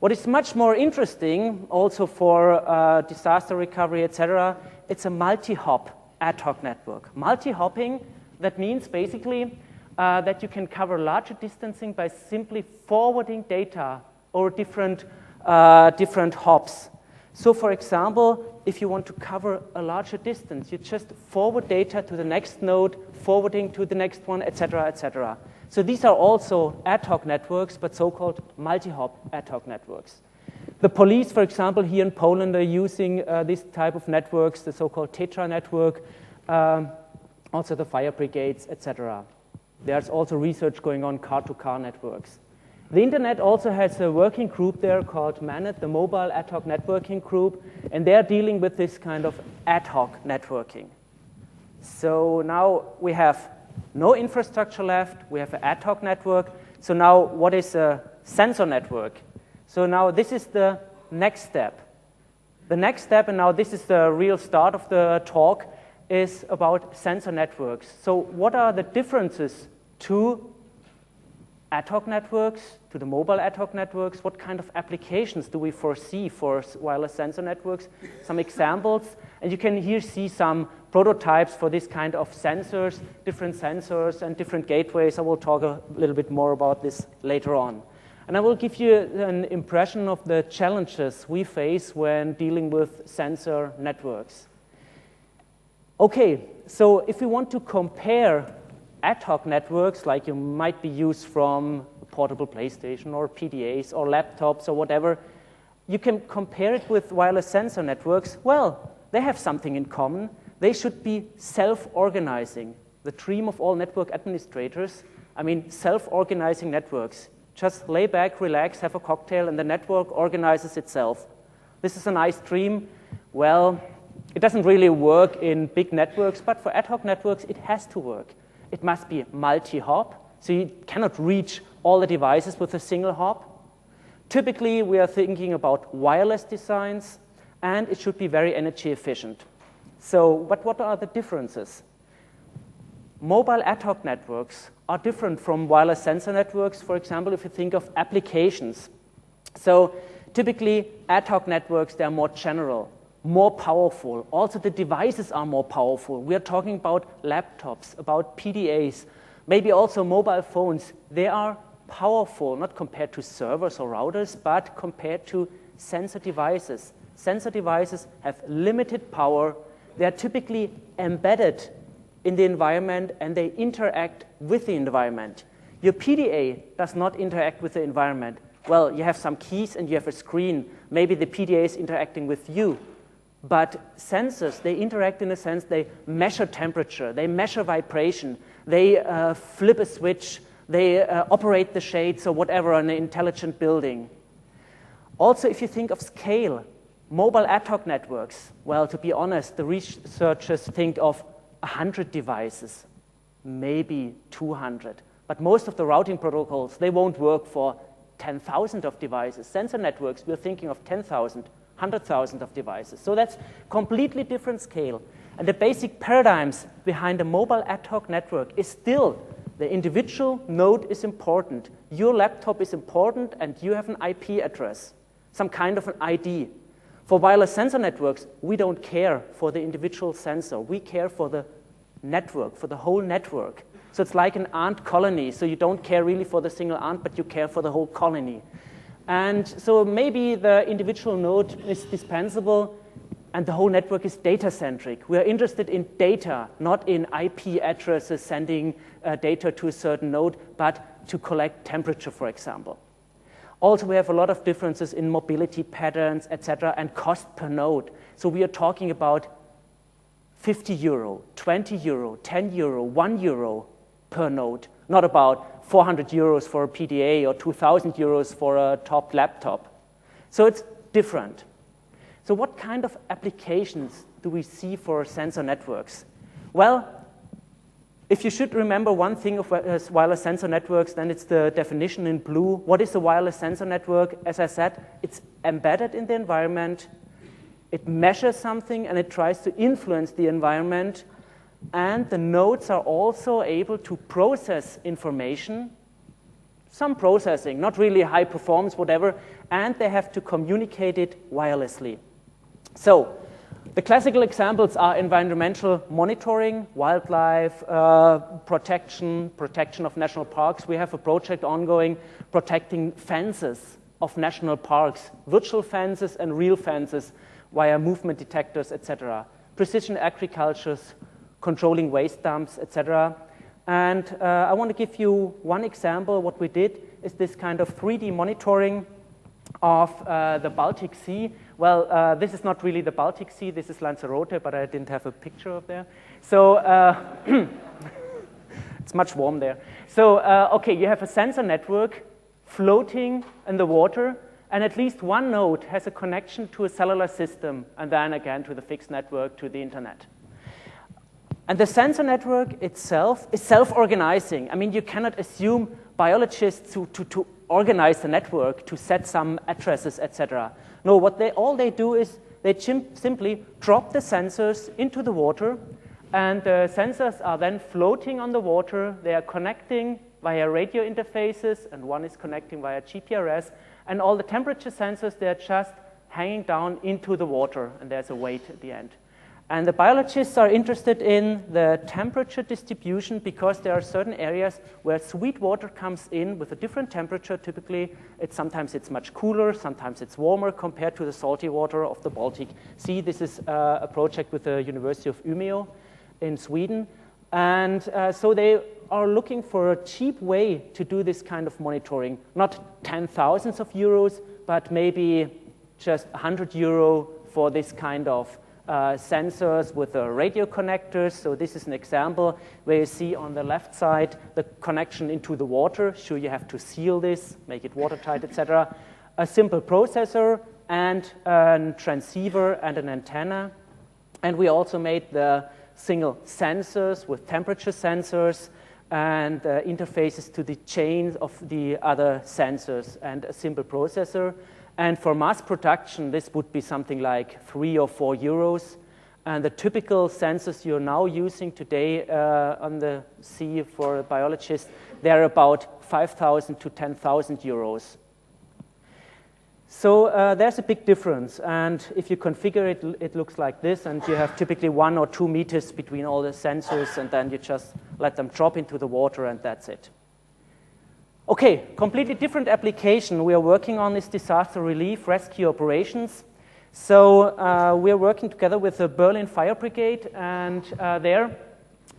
What is much more interesting, also for disaster recovery, etc., it's a multi-hop ad hoc network. Multi-hopping, that means basically that you can cover larger distancing by simply forwarding data over different hops. So for example, if you want to cover a larger distance, you just forward data to the next node, forwarding to the next one, etc., etc. So these are also ad hoc networks, but so-called multi-hop ad hoc networks. The police, for example, here in Poland are using this type of networks, the so-called TETRA network, also the fire brigades, etc. There's also research going on car-to-car networks. The internet also has a working group there called MANET, the Mobile Ad Hoc Networking Group, and they're dealing with this kind of ad hoc networking. So now we have no infrastructure left, we have an ad hoc network. So now what is a sensor network? So now this is the next step. The next step, and now this is the real start of the talk, is about sensor networks. So what are the differences to ad hoc networks, to the mobile ad hoc networks? What kind of applications do we foresee for wireless sensor networks? Some examples, and you can here see some prototypes for this kind of sensors, different sensors and different gateways. I will talk a little bit more about this later on. And I will give you an impression of the challenges we face when dealing with sensor networks. Okay, so if we want to compare ad hoc networks, like you might be used from a portable PlayStation or PDAs or laptops or whatever, you can compare it with wireless sensor networks. Well, they have something in common. They should be self-organizing. The dream of all network administrators, I mean, self-organizing networks. Just lay back, relax, have a cocktail, and the network organizes itself. This is a nice dream. Well, it doesn't really work in big networks, but for ad hoc networks, it has to work. It must be multi-hop, so you cannot reach all the devices with a single hop. Typically, we are thinking about wireless designs, and it should be very energy efficient. So, but what are the differences? Mobile ad hoc networks are different from wireless sensor networks, for example, if you think of applications. So, typically, ad hoc networks, they're more general, more powerful. Also, the devices are more powerful. We are talking about laptops, about PDAs, maybe also mobile phones. They are powerful, not compared to servers or routers, but compared to sensor devices. Sensor devices have limited power. They are typically embedded in the environment, and they interact with the environment. Your PDA does not interact with the environment. Well, you have some keys and you have a screen. Maybe the PDA is interacting with you. But sensors, they interact in a sense, they measure temperature, they measure vibration, they flip a switch, they operate the shades or whatever on an intelligent building. Also, if you think of scale, mobile ad hoc networks, well, to be honest, the researchers think of 100 devices, maybe 200. But most of the routing protocols, they won't work for 10,000 of devices. Sensor networks, we're thinking of 10,000, 100,000 of devices. So that's completely different scale. And the basic paradigms behind a mobile ad hoc network is still the individual node is important. Your laptop is important, and you have an IP address, some kind of an ID. For wireless sensor networks, we don't care for the individual sensor. We care for the network, for the whole network. So it's like an ant colony. So you don't care really for the single ant, but you care for the whole colony. And so maybe the individual node is dispensable, and the whole network is data-centric. We are interested in data, not in IP addresses sending data to a certain node, but to collect temperature, for example. Also, we have a lot of differences in mobility patterns, etc., and cost per node. So we are talking about 50 euro, 20 euro, 10 euro, 1 euro per node, not about 400 euros for a PDA or 2,000 euros for a top laptop. So it's different. So what kind of applications do we see for sensor networks? Well, if you should remember one thing of wireless sensor networks, then it's the definition in blue. What is a wireless sensor network? As I said, it's embedded in the environment. It measures something, and it tries to influence the environment. And the nodes are also able to process information, some processing, not really high performance, whatever, and they have to communicate it wirelessly. So the classical examples are environmental monitoring, wildlife protection of national parks. We have a project ongoing protecting fences of national parks, virtual fences and real fences via movement detectors, etc. Precision agriculture, controlling waste dumps, etc. And I want to give you one example. What we did is this kind of 3D monitoring of the Baltic Sea. Well, this is not really the Baltic Sea. This is Lanzarote, but I didn't have a picture of there. So it's much warm there. So, okay, you have a sensor network floating in the water, and at least one node has a connection to a cellular system, and then again to the fixed network, to the internet. And the sensor network itself is self-organizing. I mean, you cannot assume biologists to organize the network, to set some addresses, etc. No, all they do is they simply drop the sensors into the water, and the sensors are then floating on the water. They are connecting via radio interfaces, and one is connecting via GPRS, and all the temperature sensors, they're just hanging down into the water, and there's a weight at the end. And the biologists are interested in the temperature distribution because there are certain areas where sweet water comes in with a different temperature. Typically, sometimes it's much cooler, sometimes it's warmer compared to the salty water of the Baltic Sea. This is a project with the University of Umeå in Sweden. And so they are looking for a cheap way to do this kind of monitoring. Not 10,000s of euros, but maybe just 100 euro for this kind of sensors with radio connectors. So this is an example where you see on the left side the connection into the water. Sure, you have to seal this, make it watertight, etc. A simple processor and a transceiver and an antenna. And we also made the single sensors with temperature sensors and interfaces to the chains of the other sensors and a simple processor. And for mass production, this would be something like 3 or 4 euros. And the typical sensors you're now using today on the sea for biologists, they're about 5,000 to 10,000 euros. So there's a big difference, and if you configure it, it looks like this, and you have typically 1 or 2 meters between all the sensors, and then you just let them drop into the water, and that's it. Okay, completely different application we are working on is disaster relief rescue operations. So we're working together with the Berlin Fire Brigade, and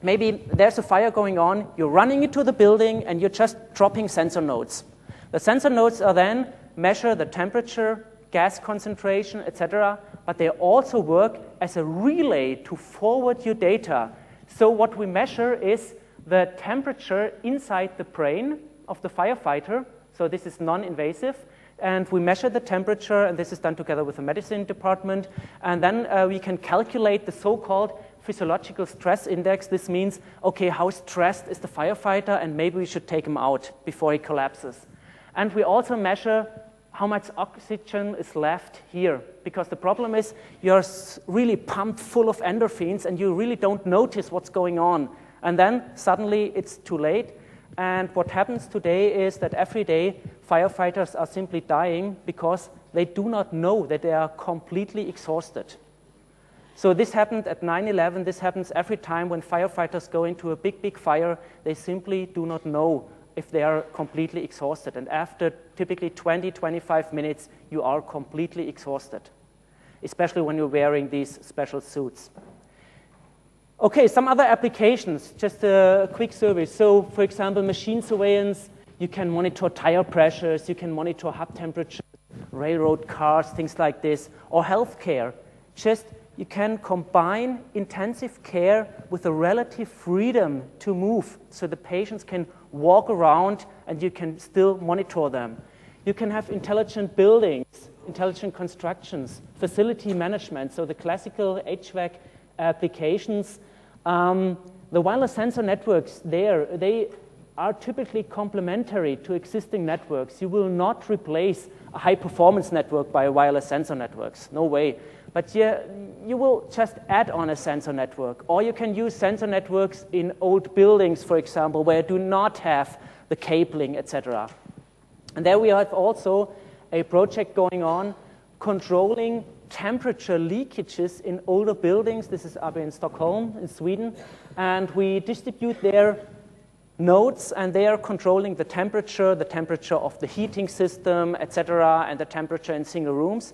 maybe there's a fire going on, you're running into the building, and you're just dropping sensor nodes. The sensor nodes are then measure the temperature, gas concentration, etc., but they also work as a relay to forward your data. So what we measure is the temperature inside the brain of the firefighter. So this is non-invasive, and we measure the temperature, and this is done together with the medicine department, and then we can calculate the so-called physiological stress index. This means, okay, how stressed is the firefighter, and maybe we should take him out before he collapses. And we also measure how much oxygen is left here, because the problem is you're really pumped full of endorphins and you really don't notice what's going on. And then suddenly it's too late. And what happens today is that every day firefighters are simply dying because they do not know that they are completely exhausted. So this happened at 9/11. This happens every time when firefighters go into a big, big fire. They simply do not know if they are completely exhausted. And after typically 20, 25 minutes, you are completely exhausted, especially when you're wearing these special suits. Okay, some other applications, just a quick survey. So, for example, machine surveillance, you can monitor tire pressures, you can monitor hub temperatures, railroad cars, things like this, or healthcare. Just you can combine intensive care with a relative freedom to move, so the patients can walk around and you can still monitor them. You can have intelligent buildings, intelligent constructions, facility management, so the classical HVAC applications. The wireless sensor networks they are typically complementary to existing networks. You will not replace a high-performance network by wireless sensor networks, no way. But you will just add on a sensor network, or you can use sensor networks in old buildings, for example, where you do not have the cabling, etc. And there we have also a project going on controlling temperature leakages in older buildings. This is up in Stockholm, in Sweden, and we distribute their nodes, and they are controlling the temperature of the heating system, etc., and the temperature in single rooms.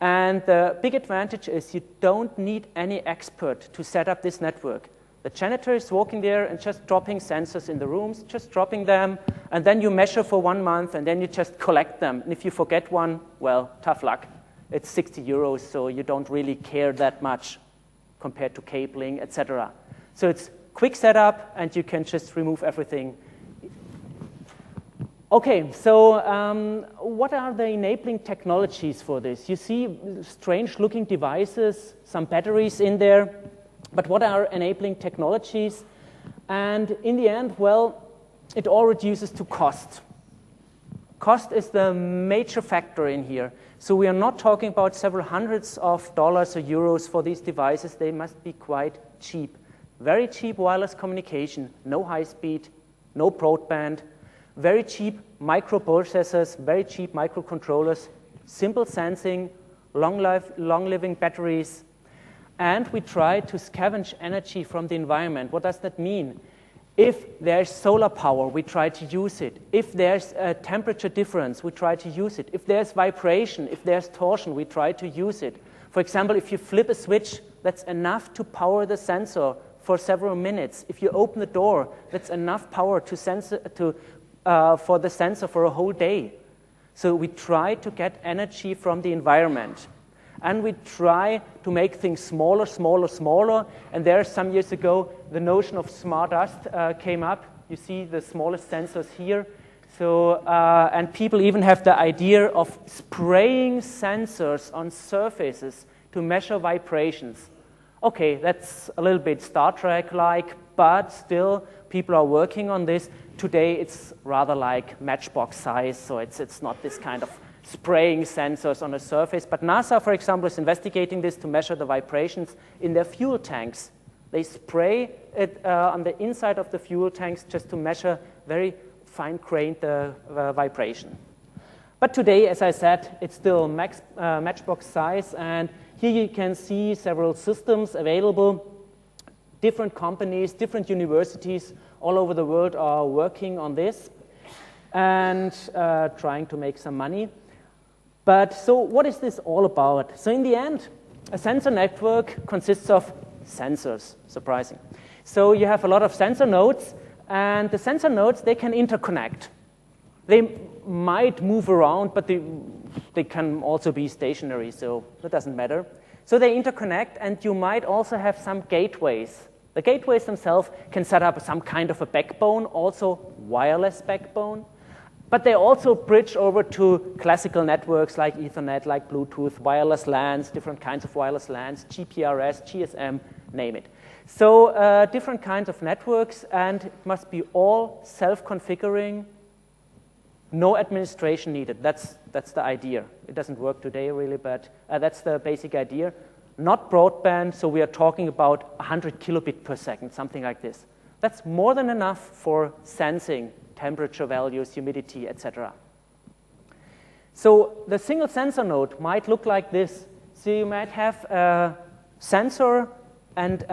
And the big advantage is you don't need any expert to set up this network. The janitor is walking there and just dropping sensors in the rooms, just dropping them, and then you measure for 1 month, and then you just collect them. And if you forget one, well, tough luck. It's 60 euros, so you don't really care that much compared to cabling, etc. So it's quick setup, and you can just remove everything. Okay, so what are the enabling technologies for this? You see strange-looking devices, some batteries in there, but what are enabling technologies? And in the end, well, it all reduces to cost. Cost is the major factor in here. So we are not talking about several hundreds of dollars or euros for these devices. They must be quite cheap. Very cheap wireless communication, no high speed, no broadband, very cheap microprocessors, very cheap microcontrollers, simple sensing, long-living batteries, and we try to scavenge energy from the environment. What does that mean? If there's solar power, we try to use it. If there's a temperature difference, we try to use it. If there's vibration, if there's torsion, we try to use it. For example, if you flip a switch, that's enough to power the sensor for several minutes. If you open the door, that's enough power for the sensor for a whole day. So we try to get energy from the environment. And we try to make things smaller, smaller, smaller. And there, some years ago, the notion of smart dust came up. You see the smallest sensors here. So, and people even have the idea of spraying sensors on surfaces to measure vibrations. Okay, that's a little bit Star Trek-like, but still people are working on this. Today it's rather like matchbox size, so it's not this kind of spraying sensors on a surface. But NASA, for example, is investigating this to measure the vibrations in their fuel tanks. They spray it on the inside of the fuel tanks just to measure very fine-grained vibration. But today, as I said, it's still matchbox size, and here you can see several systems available. Different companies, different universities all over the world are working on this and trying to make some money. But so what is this all about? So in the end, a sensor network consists of sensors, surprising. So you have a lot of sensor nodes, and the sensor nodes, they can interconnect. They might move around, but they can also be stationary, so that doesn't matter. So they interconnect, and you might also have some gateways. The gateways themselves can set up some kind of a backbone, also wireless backbone, but they also bridge over to classical networks like Ethernet, like Bluetooth, wireless LANs, different kinds of wireless LANs, GPRS, GSM, name it. So different kinds of networks, and it must be all self-configuring, no administration needed. That's the idea. It doesn't work today really, but that's the basic idea. Not broadband, so we are talking about 100 kilobit per second, something like this. That's more than enough for sensing temperature values, humidity, etc. So the single sensor node might look like this. So you might have a sensor, and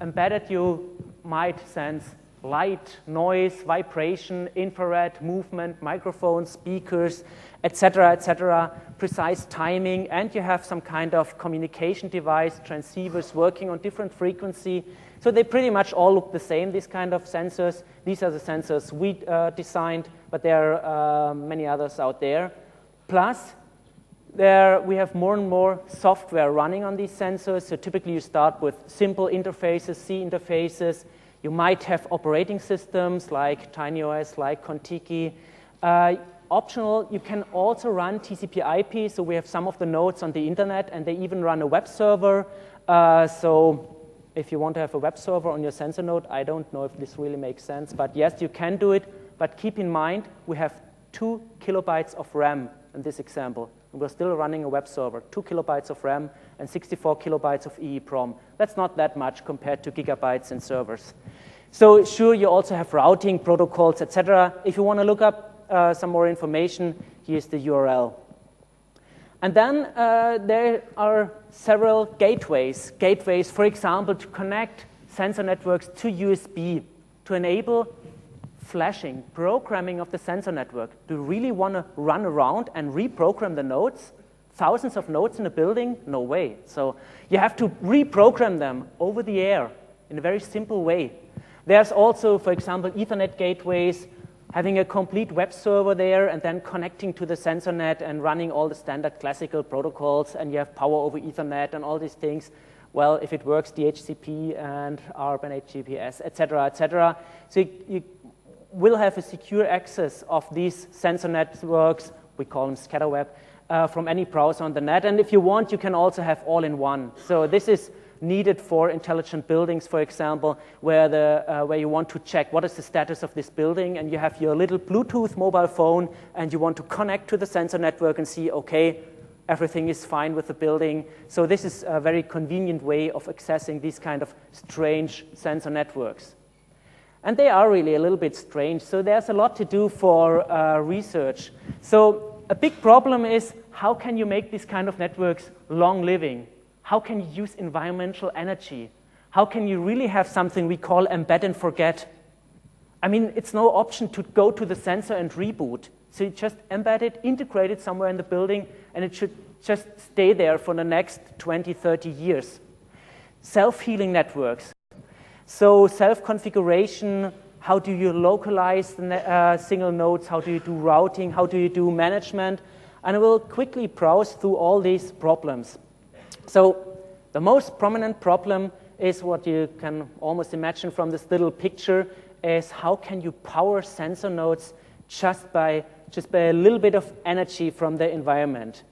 embedded you might sense light, noise, vibration, infrared, movement, microphones, speakers, etc., precise timing, and you have some kind of communication device, transceivers working on different frequency. So they pretty much all look the same, these kind of sensors. These are the sensors we designed, but there are many others out there. Plus, we have more and more software running on these sensors. So typically you start with simple interfaces, C interfaces. You might have operating systems like TinyOS, like Contiki. Optional, you can also run TCP/IP. So we have some of the nodes on the internet, and they even run a web server. So if you want to have a web server on your sensor node, I don't know if this really makes sense. But yes, you can do it. But keep in mind, we have 2 kilobytes of RAM in this example. And we're still running a web server, 2 kilobytes of RAM and 64 kilobytes of EEPROM. That's not that much compared to gigabytes and servers. So sure, you also have routing protocols, etc. If you want to look up some more information, here's the URL. And then there are several gateways. Gateways, for example, to connect sensor networks to USB, to enable flashing, programming of the sensor network. Do you really want to run around and reprogram the nodes? Thousands of nodes in a building? No way. So you have to reprogram them over the air in a very simple way. There's also, for example, Ethernet gateways, having a complete web server there and then connecting to the sensor net and running all the standard classical protocols, and you have power over Ethernet and all these things. Well, if it works, DHCP and ARP and HTTPS, etc., etc. So you will have a secure access of these sensor networks, we call them scatterweb, from any browser on the net. And if you want, you can also have all-in-one. So this is needed for intelligent buildings, for example, where you want to check what is the status of this building, and you have your little Bluetooth mobile phone, and you want to connect to the sensor network and see, okay, everything is fine with the building. So this is a very convenient way of accessing these kind of strange sensor networks. And they are really a little bit strange, so there's a lot to do for research. So a big problem is, how can you make these kind of networks long-living? How can you use environmental energy? How can you really have something we call embed and forget? I mean, it's no option to go to the sensor and reboot. So you just embed it, integrate it somewhere in the building, and it should just stay there for the next 20, 30 years. Self-healing networks. So self-configuration, how do you localize the single nodes? How do you do routing? How do you do management? And I will quickly browse through all these problems. So the most prominent problem is what you can almost imagine from this little picture, is how can you power sensor nodes just by a little bit of energy from the environment.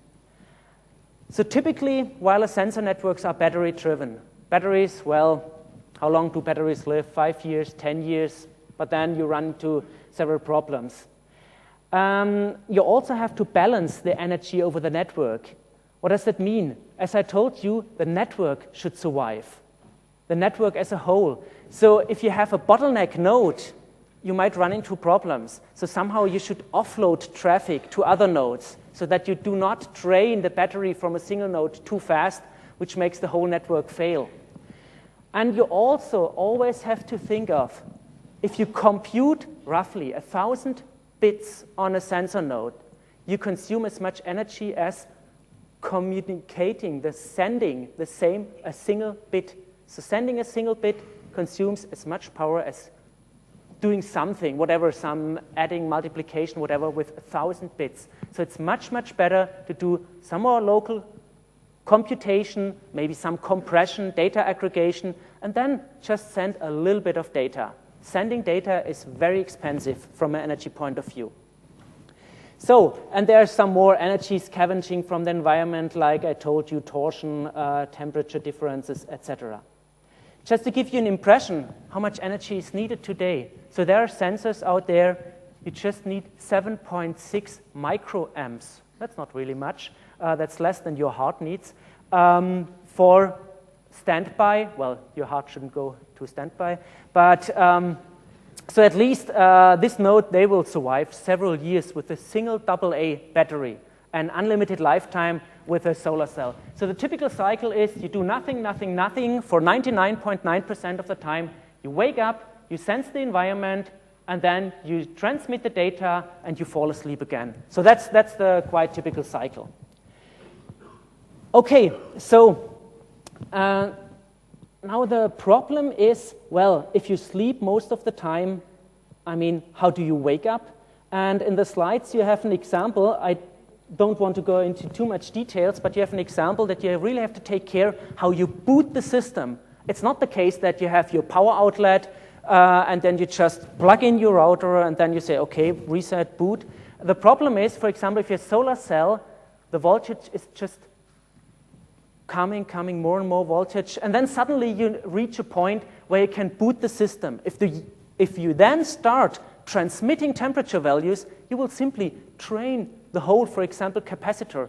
So typically, wireless sensor networks are battery-driven. Batteries, well, how long do batteries live? 5 years, 10 years? But then you run into several problems. You also have to balance the energy over the network. What does that mean? As I told you, the network should survive. The network as a whole. So if you have a bottleneck node, you might run into problems. So somehow you should offload traffic to other nodes so that you do not drain the battery from a single node too fast, which makes the whole network fail. And you also always have to think of, if you compute roughly 1,000 bits on a sensor node, you consume as much energy as communicating, sending a single bit. So sending a single bit consumes as much power as doing something, whatever, some adding, multiplication, whatever, with 1,000 bits. So it's much, much better to do some more local computation, maybe some compression, data aggregation, and then just send a little bit of data. Sending data is very expensive from an energy point of view. So, and there are some more energy scavenging from the environment, like I told you, torsion, temperature differences, etc. Just to give you an impression how much energy is needed today. So there are sensors out there, you just need 7.6 microamps. That's not really much. That's less than your heart needs. For standby, well, your heart shouldn't go to standby, but so at least this node, they will survive several years with a single AA battery and unlimited lifetime with a solar cell. So the typical cycle is you do nothing, nothing, nothing for 99.9% of the time. You wake up, you sense the environment, and then you transmit the data, and you fall asleep again. So that's the quite typical cycle. Okay, so now the problem is, well, if you sleep most of the time, I mean, how do you wake up? And in the slides you have an example. I don't want to go into too much details, but you have an example that you really have to take care how you boot the system. It's not the case that you have your power outlet and then you just plug in your router and then you say, okay, reset, boot. The problem is, for example, if your solar cell, the voltage is just coming, more and more voltage, and then suddenly you reach a point where you can boot the system. If you then start transmitting temperature values, you will simply drain the whole, for example, capacitor.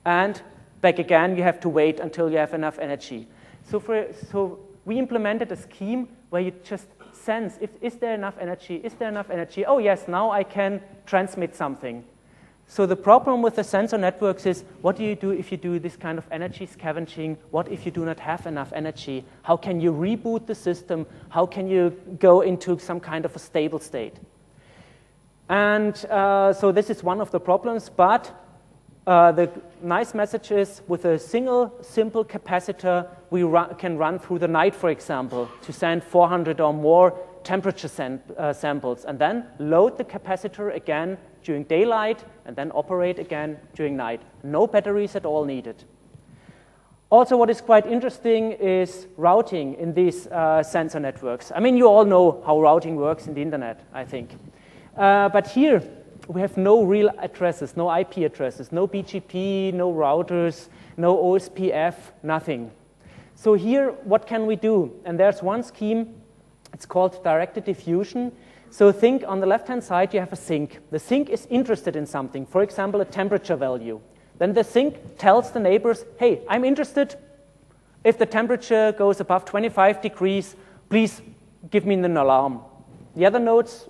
And back again, you have to wait until you have enough energy. So we implemented a scheme where you just sense, is there enough energy? Is there enough energy? Oh yes, now I can transmit something. So the problem with the sensor networks is, what do you do if you do this kind of energy scavenging? What if you do not have enough energy? How can you reboot the system? How can you go into some kind of a stable state? And so this is one of the problems, but the nice message is, with a single simple capacitor, we can run through the night, for example, to send 400 or more temperature samples, and then load the capacitor again during daylight, and then operate again during night. No batteries at all needed. Also, what is quite interesting is routing in these sensor networks. I mean, you all know how routing works in the internet, I think. But here, we have no real addresses, no IP addresses, no BGP, no routers, no OSPF, nothing. So here, what can we do? And there's one scheme, it's called directed diffusion. So think on the left-hand side, you have a sink. The sink is interested in something, for example, a temperature value. Then the sink tells the neighbors, hey, I'm interested. If the temperature goes above 25 degrees, please give me an alarm. The other nodes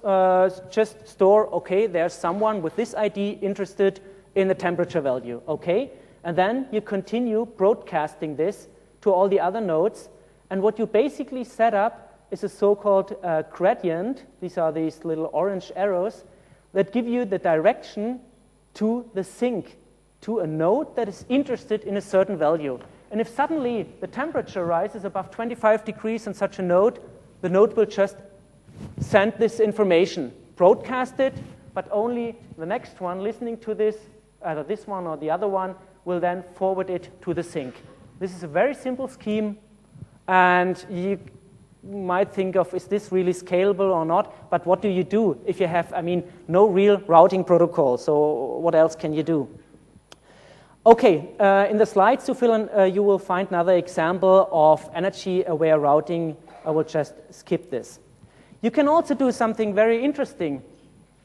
just store, okay, there's someone with this ID interested in the temperature value, okay? And then you continue broadcasting this to all the other nodes. And what you basically set up is a so-called gradient. These are these little orange arrows that give you the direction to the sink, to a node that is interested in a certain value. And if suddenly the temperature rises above 25 degrees on such a node, the node will just send this information, broadcast it, but only the next one listening to this, either this one or the other one, will then forward it to the sink. This is a very simple scheme, and might think of, is this really scalable or not? But what do you do if you have, I mean, no real routing protocol? So what else can you do? Okay, in the slides to fill in, you will find another example of energy-aware routing. I will just skip this. You can also do something very interesting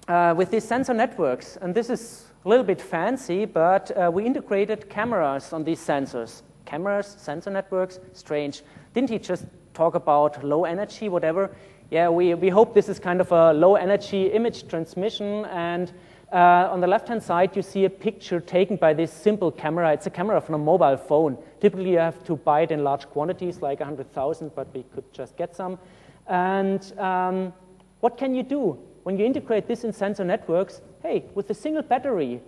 with these sensor networks. And this is a little bit fancy, but we integrated cameras on these sensors. Cameras, sensor networks, strange. Didn't he just talk about low energy, whatever? Yeah, we hope this is kind of a low energy image transmission. And on the left-hand side, you see a picture taken by this simple camera. It's a camera from a mobile phone. Typically, you have to buy it in large quantities, like 100,000, but we could just get some. And what can you do? When you integrate this in sensor networks, hey, with a single battery,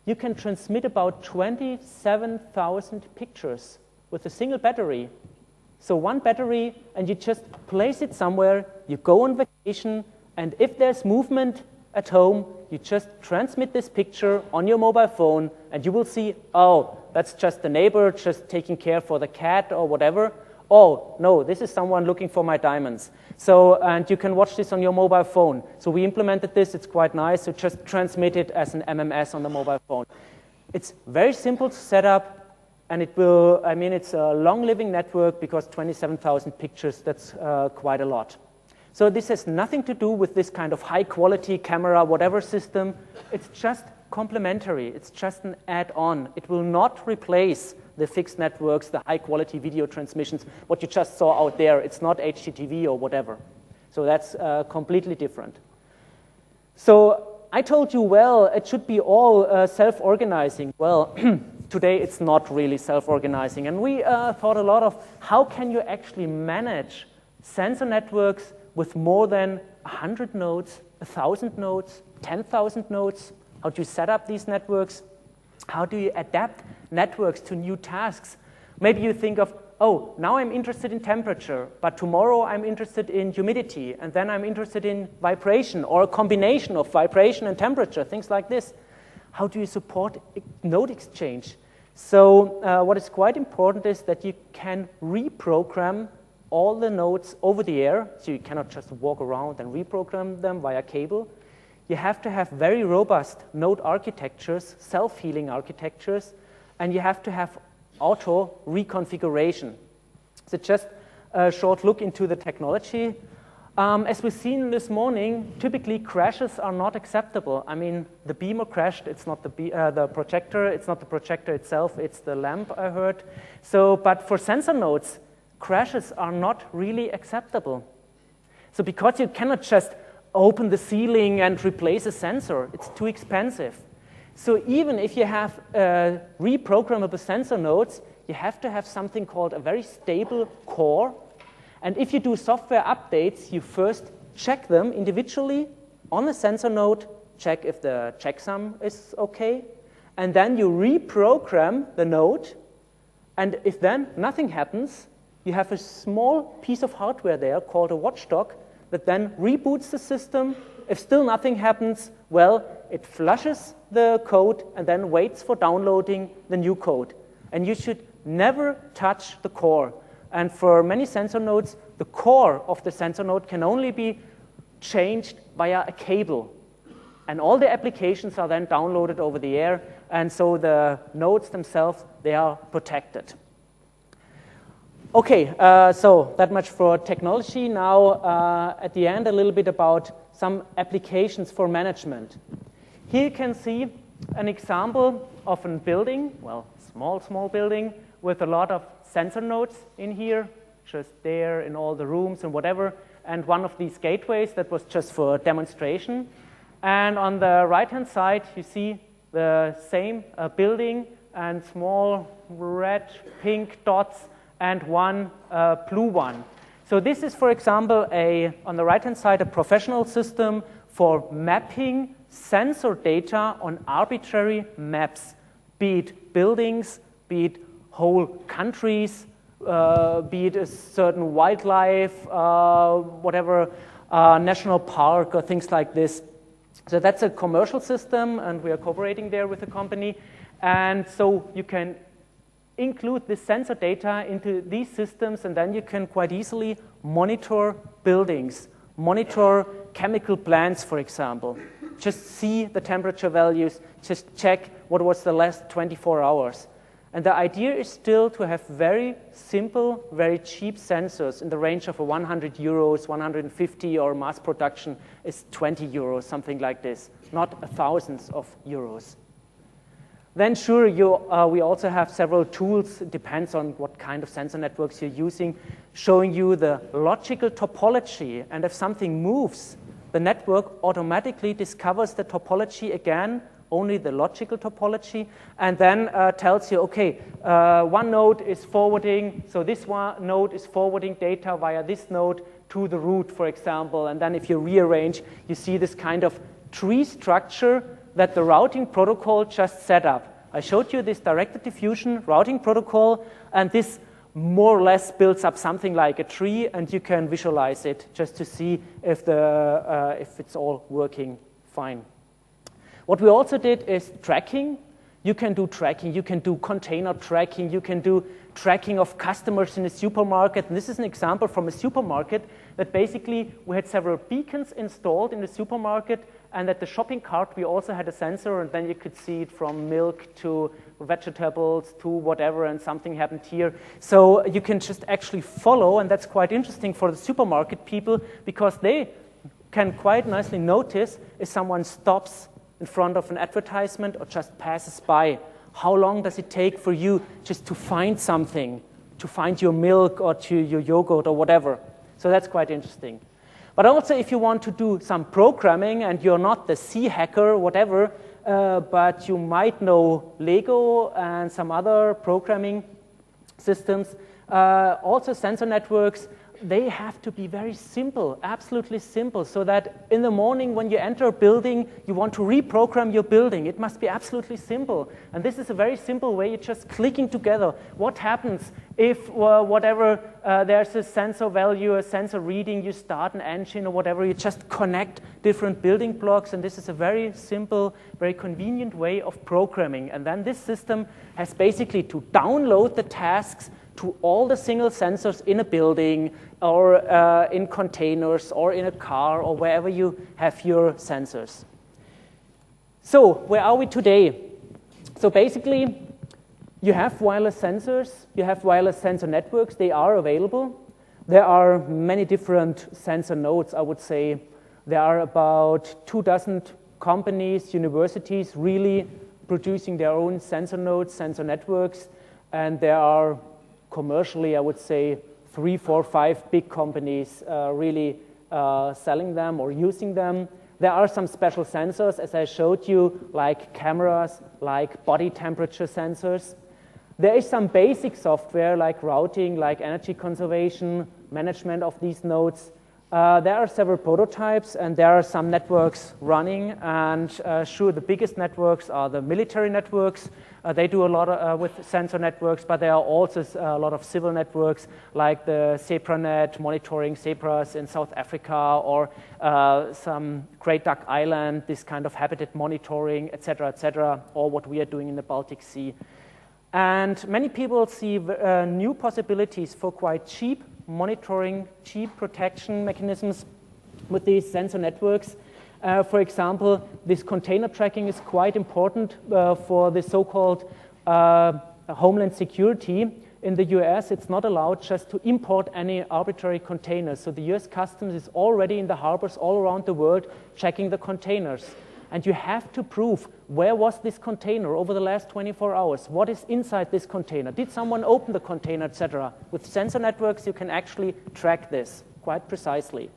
you can transmit about 27,000 pictures with a single battery. So one battery, and you just place it somewhere, you go on vacation, and if there's movement at home, you just transmit this picture on your mobile phone, and you will see, oh, that's just the neighbor just taking care for the cat or whatever. Oh, no, this is someone looking for my diamonds. So, and you can watch this on your mobile phone. So we implemented this, it's quite nice, so just transmit it as an MMS on the mobile phone. It's very simple to set up, and it will, I mean, it's a long-living network because 27,000 pictures, that's quite a lot. So this has nothing to do with this kind of high-quality camera, whatever system. It's just complementary. It's just an add-on. It will not replace the fixed networks, the high-quality video transmissions, what you just saw out there. It's not HDTV or whatever. So that's completely different. So I told you, well, it should be all self-organizing. Well, today it's not really self-organizing. And we thought a lot of how can you actually manage sensor networks with more than 100 nodes, 1,000 nodes, 10,000 nodes? How do you set up these networks? How do you adapt networks to new tasks? Maybe you think of, oh, now I'm interested in temperature, but tomorrow I'm interested in humidity, and then I'm interested in vibration, or a combination of vibration and temperature, things like this. How do you support node exchange? So what is quite important is that you can reprogram all the nodes over the air, so you cannot just walk around and reprogram them via cable. You have to have very robust node architectures, self-healing architectures, and you have to have auto reconfiguration. So just a short look into the technology. As we've seen this morning, typically crashes are not acceptable. I mean, the beamer crashed, it's not the projector, it's not the projector itself, it's the lamp, I heard. So, but for sensor nodes, crashes are not really acceptable. So because you cannot just open the ceiling and replace a sensor, it's too expensive. So even if you have reprogrammable sensor nodes, you have to have something called a very stable core. And if you do software updates, you first check them individually on the sensor node, check if the checksum is okay, and then you reprogram the node. And if then nothing happens, you have a small piece of hardware there called a watchdog that then reboots the system. If still nothing happens, well, it flushes the code and then waits for downloading the new code. And you should never touch the core. And for many sensor nodes, the core of the sensor node can only be changed via a cable. And all the applications are then downloaded over the air, and so the nodes themselves, they are protected. Okay, so that much for technology. Now, at the end, a little bit about some applications for management. Here you can see an example of a building, well, small building, with a lot of sensor nodes in here, just there in all the rooms and whatever, and one of these gateways that was just for demonstration. And on the right-hand side, you see the same building and small red, pink dots and one blue one. So this is, for example, on the right-hand side, a professional system for mapping sensor data on arbitrary maps, be it buildings, be it whole countries, be it a certain wildlife, whatever, national park or things like this. So that's a commercial system, and we are cooperating there with the company. And so you can include the sensor data into these systems, and then you can quite easily monitor buildings, monitor chemical plants, for example. Just see the temperature values, just check what was the last 24 hours. And the idea is still to have very simple, very cheap sensors in the range of 100 euros, 150, or mass production is 20 euros, something like this, not thousands of euros. Then sure, we also have several tools, it depends on what kind of sensor networks you're using, showing you the logical topology, and if something moves, the network automatically discovers the topology again, only the logical topology, and then tells you, okay, one node is forwarding, so this one node is forwarding data via this node to the root, for example, and then if you rearrange, you see this kind of tree structure that the routing protocol just set up. I showed you this directed diffusion routing protocol, and this more or less builds up something like a tree, and you can visualize it just to see if it's all working fine. What we also did is tracking. You can do tracking, you can do container tracking, you can do tracking of customers in a supermarket. And this is an example from a supermarket that basically we had several beacons installed in the supermarket, and at the shopping cart we also had a sensor, and then you could see it from milk to vegetables to whatever, and something happened here. So you can just actually follow, and that's quite interesting for the supermarket people, because they can quite nicely notice if someone stops in front of an advertisement or just passes by. How long does it take for you just to find something, to find your milk or to your yogurt or whatever? So that's quite interesting. But also if you want to do some programming and you're not the C hacker or whatever, but you might know Lego and some other programming systems, also sensor networks, they have to be very simple, absolutely simple, so that in the morning when you enter a building, you want to reprogram your building. It must be absolutely simple. And this is a very simple way, you're just clicking together. What happens if there's a sensor value, a sensor reading, you start an engine or whatever, you just connect different building blocks, and this is a very simple, very convenient way of programming. And then this system has basically to download the tasks to all the single sensors in a building or in containers or in a car or wherever you have your sensors. So where are we today? So basically, you have wireless sensors, you have wireless sensor networks, they are available. There are many different sensor nodes, I would say. There are about 24 companies, universities really producing their own sensor nodes, sensor networks, and there are commercially, I would say, 3, 4, 5 big companies really selling them or using them. There are some special sensors, as I showed you, like cameras, like body temperature sensors. There is some basic software like routing, like energy conservation, management of these nodes. There are several prototypes, and there are some networks running, and sure, the biggest networks are the military networks. They do a lot with sensor networks, but there are also a lot of civil networks, like the ZebraNet, monitoring zebras in South Africa, or some Great Duck Island, this kind of habitat monitoring, etc., or what we are doing in the Baltic Sea. And many people see new possibilities for quite cheap monitoring, cheap protection mechanisms with these sensor networks. For example, this container tracking is quite important for the so-called homeland security. In the US, it's not allowed just to import any arbitrary containers. So the US Customs is already in the harbors all around the world checking the containers. And you have to prove, where was this container over the last 24 hours? What is inside this container? Did someone open the container, etc.? With sensor networks, you can actually track this quite precisely.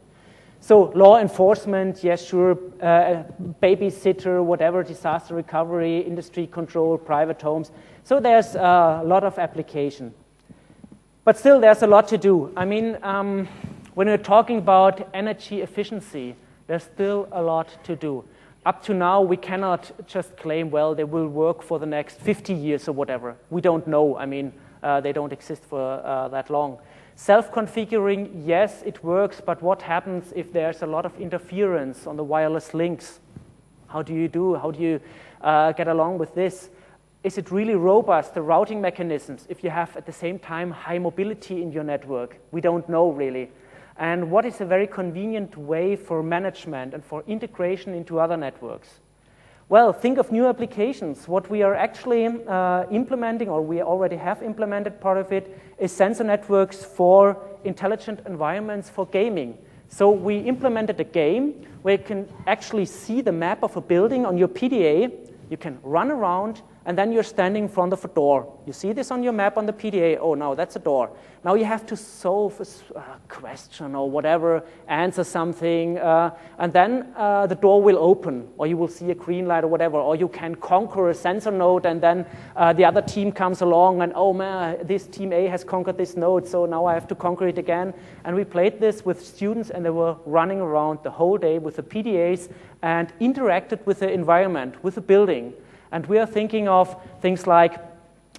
So law enforcement, yes, sure, babysitter, whatever, disaster recovery, industry control, private homes. So there's a lot of application. But still, there's a lot to do. I mean, when we're talking about energy efficiency, there's still a lot to do. Up to now, we cannot just claim, well, they will work for the next 50 years or whatever. We don't know. I mean, they don't exist for that long. Self-configuring, yes, it works, but what happens if there's a lot of interference on the wireless links? How do you get along with this? Is it really robust, the routing mechanisms, if you have at the same time high mobility in your network? We don't know really. And what is a very convenient way for management and for integration into other networks? Well, think of new applications. What we are actually implementing, or we already have implemented part of it, is sensor networks for intelligent environments for gaming. So we implemented a game where you can actually see the map of a building on your PDA. You can run around, and then you're standing in front of a door. You see this on your map on the PDA. Oh, now that's a door. Now you have to solve a question or whatever, answer something, and then the door will open, or you will see a green light or whatever, or you can conquer a sensor node, and then the other team comes along, and oh man, this team A has conquered this node, so now I have to conquer it again. And we played this with students, and they were running around the whole day with the PDAs and interacted with the environment, with the building. And we are thinking of things like,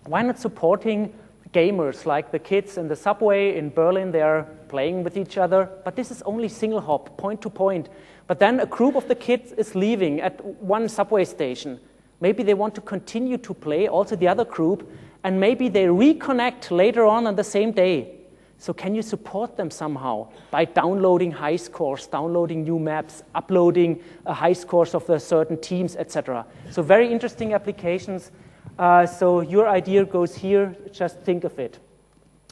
why not supporting gamers, like the kids in the subway in Berlin, they are playing with each other, but this is only single hop, point to point. But then a group of the kids is leaving at one subway station. Maybe they want to continue to play, also the other group, and maybe they reconnect later on the same day. So can you support them somehow by downloading high scores, downloading new maps, uploading high scores of the certain teams, etc. So very interesting applications. So your idea goes here, just think of it.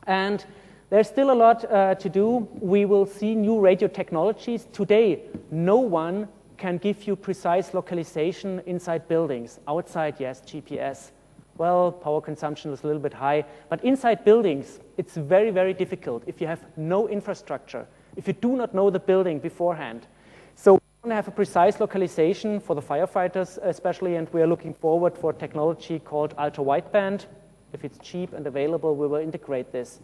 And there's still a lot to do. We will see new radio technologies. Today, no one can give you precise localization inside buildings. Outside, yes, GPS. Well, power consumption is a little bit high, but inside buildings, it's very, very difficult if you have no infrastructure, if you do not know the building beforehand. So we want to have a precise localization for the firefighters especially, and we are looking forward for technology called ultra-wideband. If it's cheap and available, we will integrate this.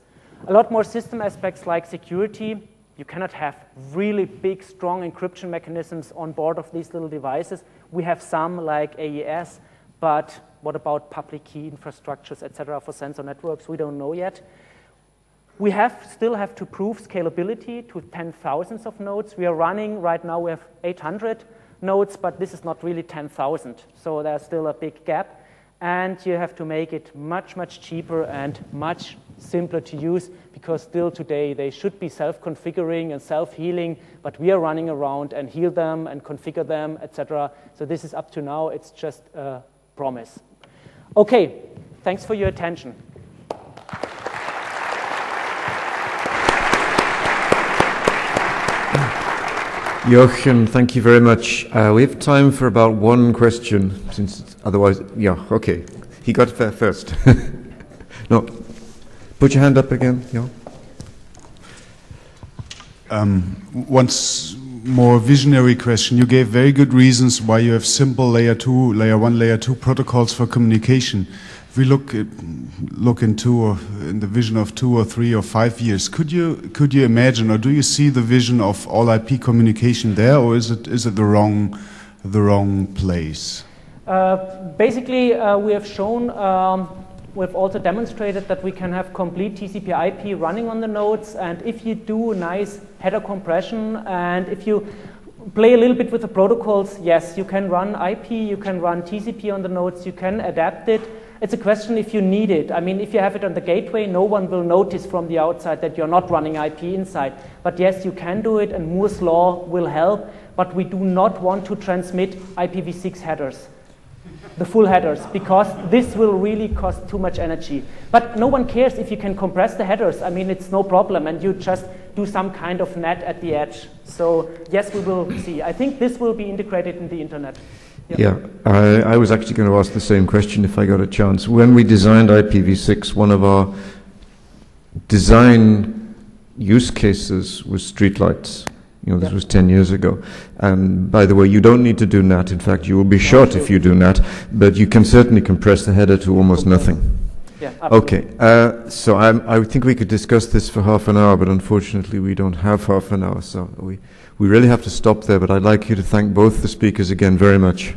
A lot more system aspects like security. You cannot have really big, strong encryption mechanisms on board of these little devices. We have some like AES, but what about public key infrastructures, etc., for sensor networks? We don't know yet. We still have to prove scalability to 10,000s of nodes. We are running, right now we have 800 nodes, but this is not really 10,000. So there's still a big gap. And you have to make it much, much cheaper and much simpler to use, because still today they should be self-configuring and self-healing, but we are running around and heal them and configure them, etc. So this is up to now, it's just a promise. Okay, thanks for your attention. Jochen, thank you very much. We have time for about one question, since otherwise, yeah, okay. He got there first. No, put your hand up again, yeah. Once more visionary question. You gave very good reasons why you have simple layer 2, layer 1, layer 2 protocols for communication. If we look into in the vision of 2 or 3 or 5 years, could you imagine, or do you see the vision of all IP communication there, or is it the wrong place? Basically, we have shown. We've also demonstrated that we can have complete TCP/IP running on the nodes, and if you do nice header compression, and if you play a little bit with the protocols, yes, you can run IP, you can run TCP on the nodes, you can adapt it. It's a question if you need it. I mean, if you have it on the gateway, no one will notice from the outside that you're not running IP inside. But yes, you can do it, and Moore's law will help, but we do not want to transmit IPv6 headers. The full headers, because this will really cost too much energy. But no one cares if you can compress the headers. I mean, it's no problem, and you just do some kind of net at the edge. So yes, we will see. I think this will be integrated in the internet. Yeah, I was actually going to ask the same question if I got a chance. When we designed IPv6, one of our design use cases was streetlights. You know, this was 10 years ago. And by the way, you don't need to do NAT. In fact, you will be shot if you do NAT, but you can certainly compress the header to almost nothing. Yeah, okay, so I think we could discuss this for half an hour, but unfortunately we don't have half an hour, so we really have to stop there. But I'd like you to thank both the speakers again very much.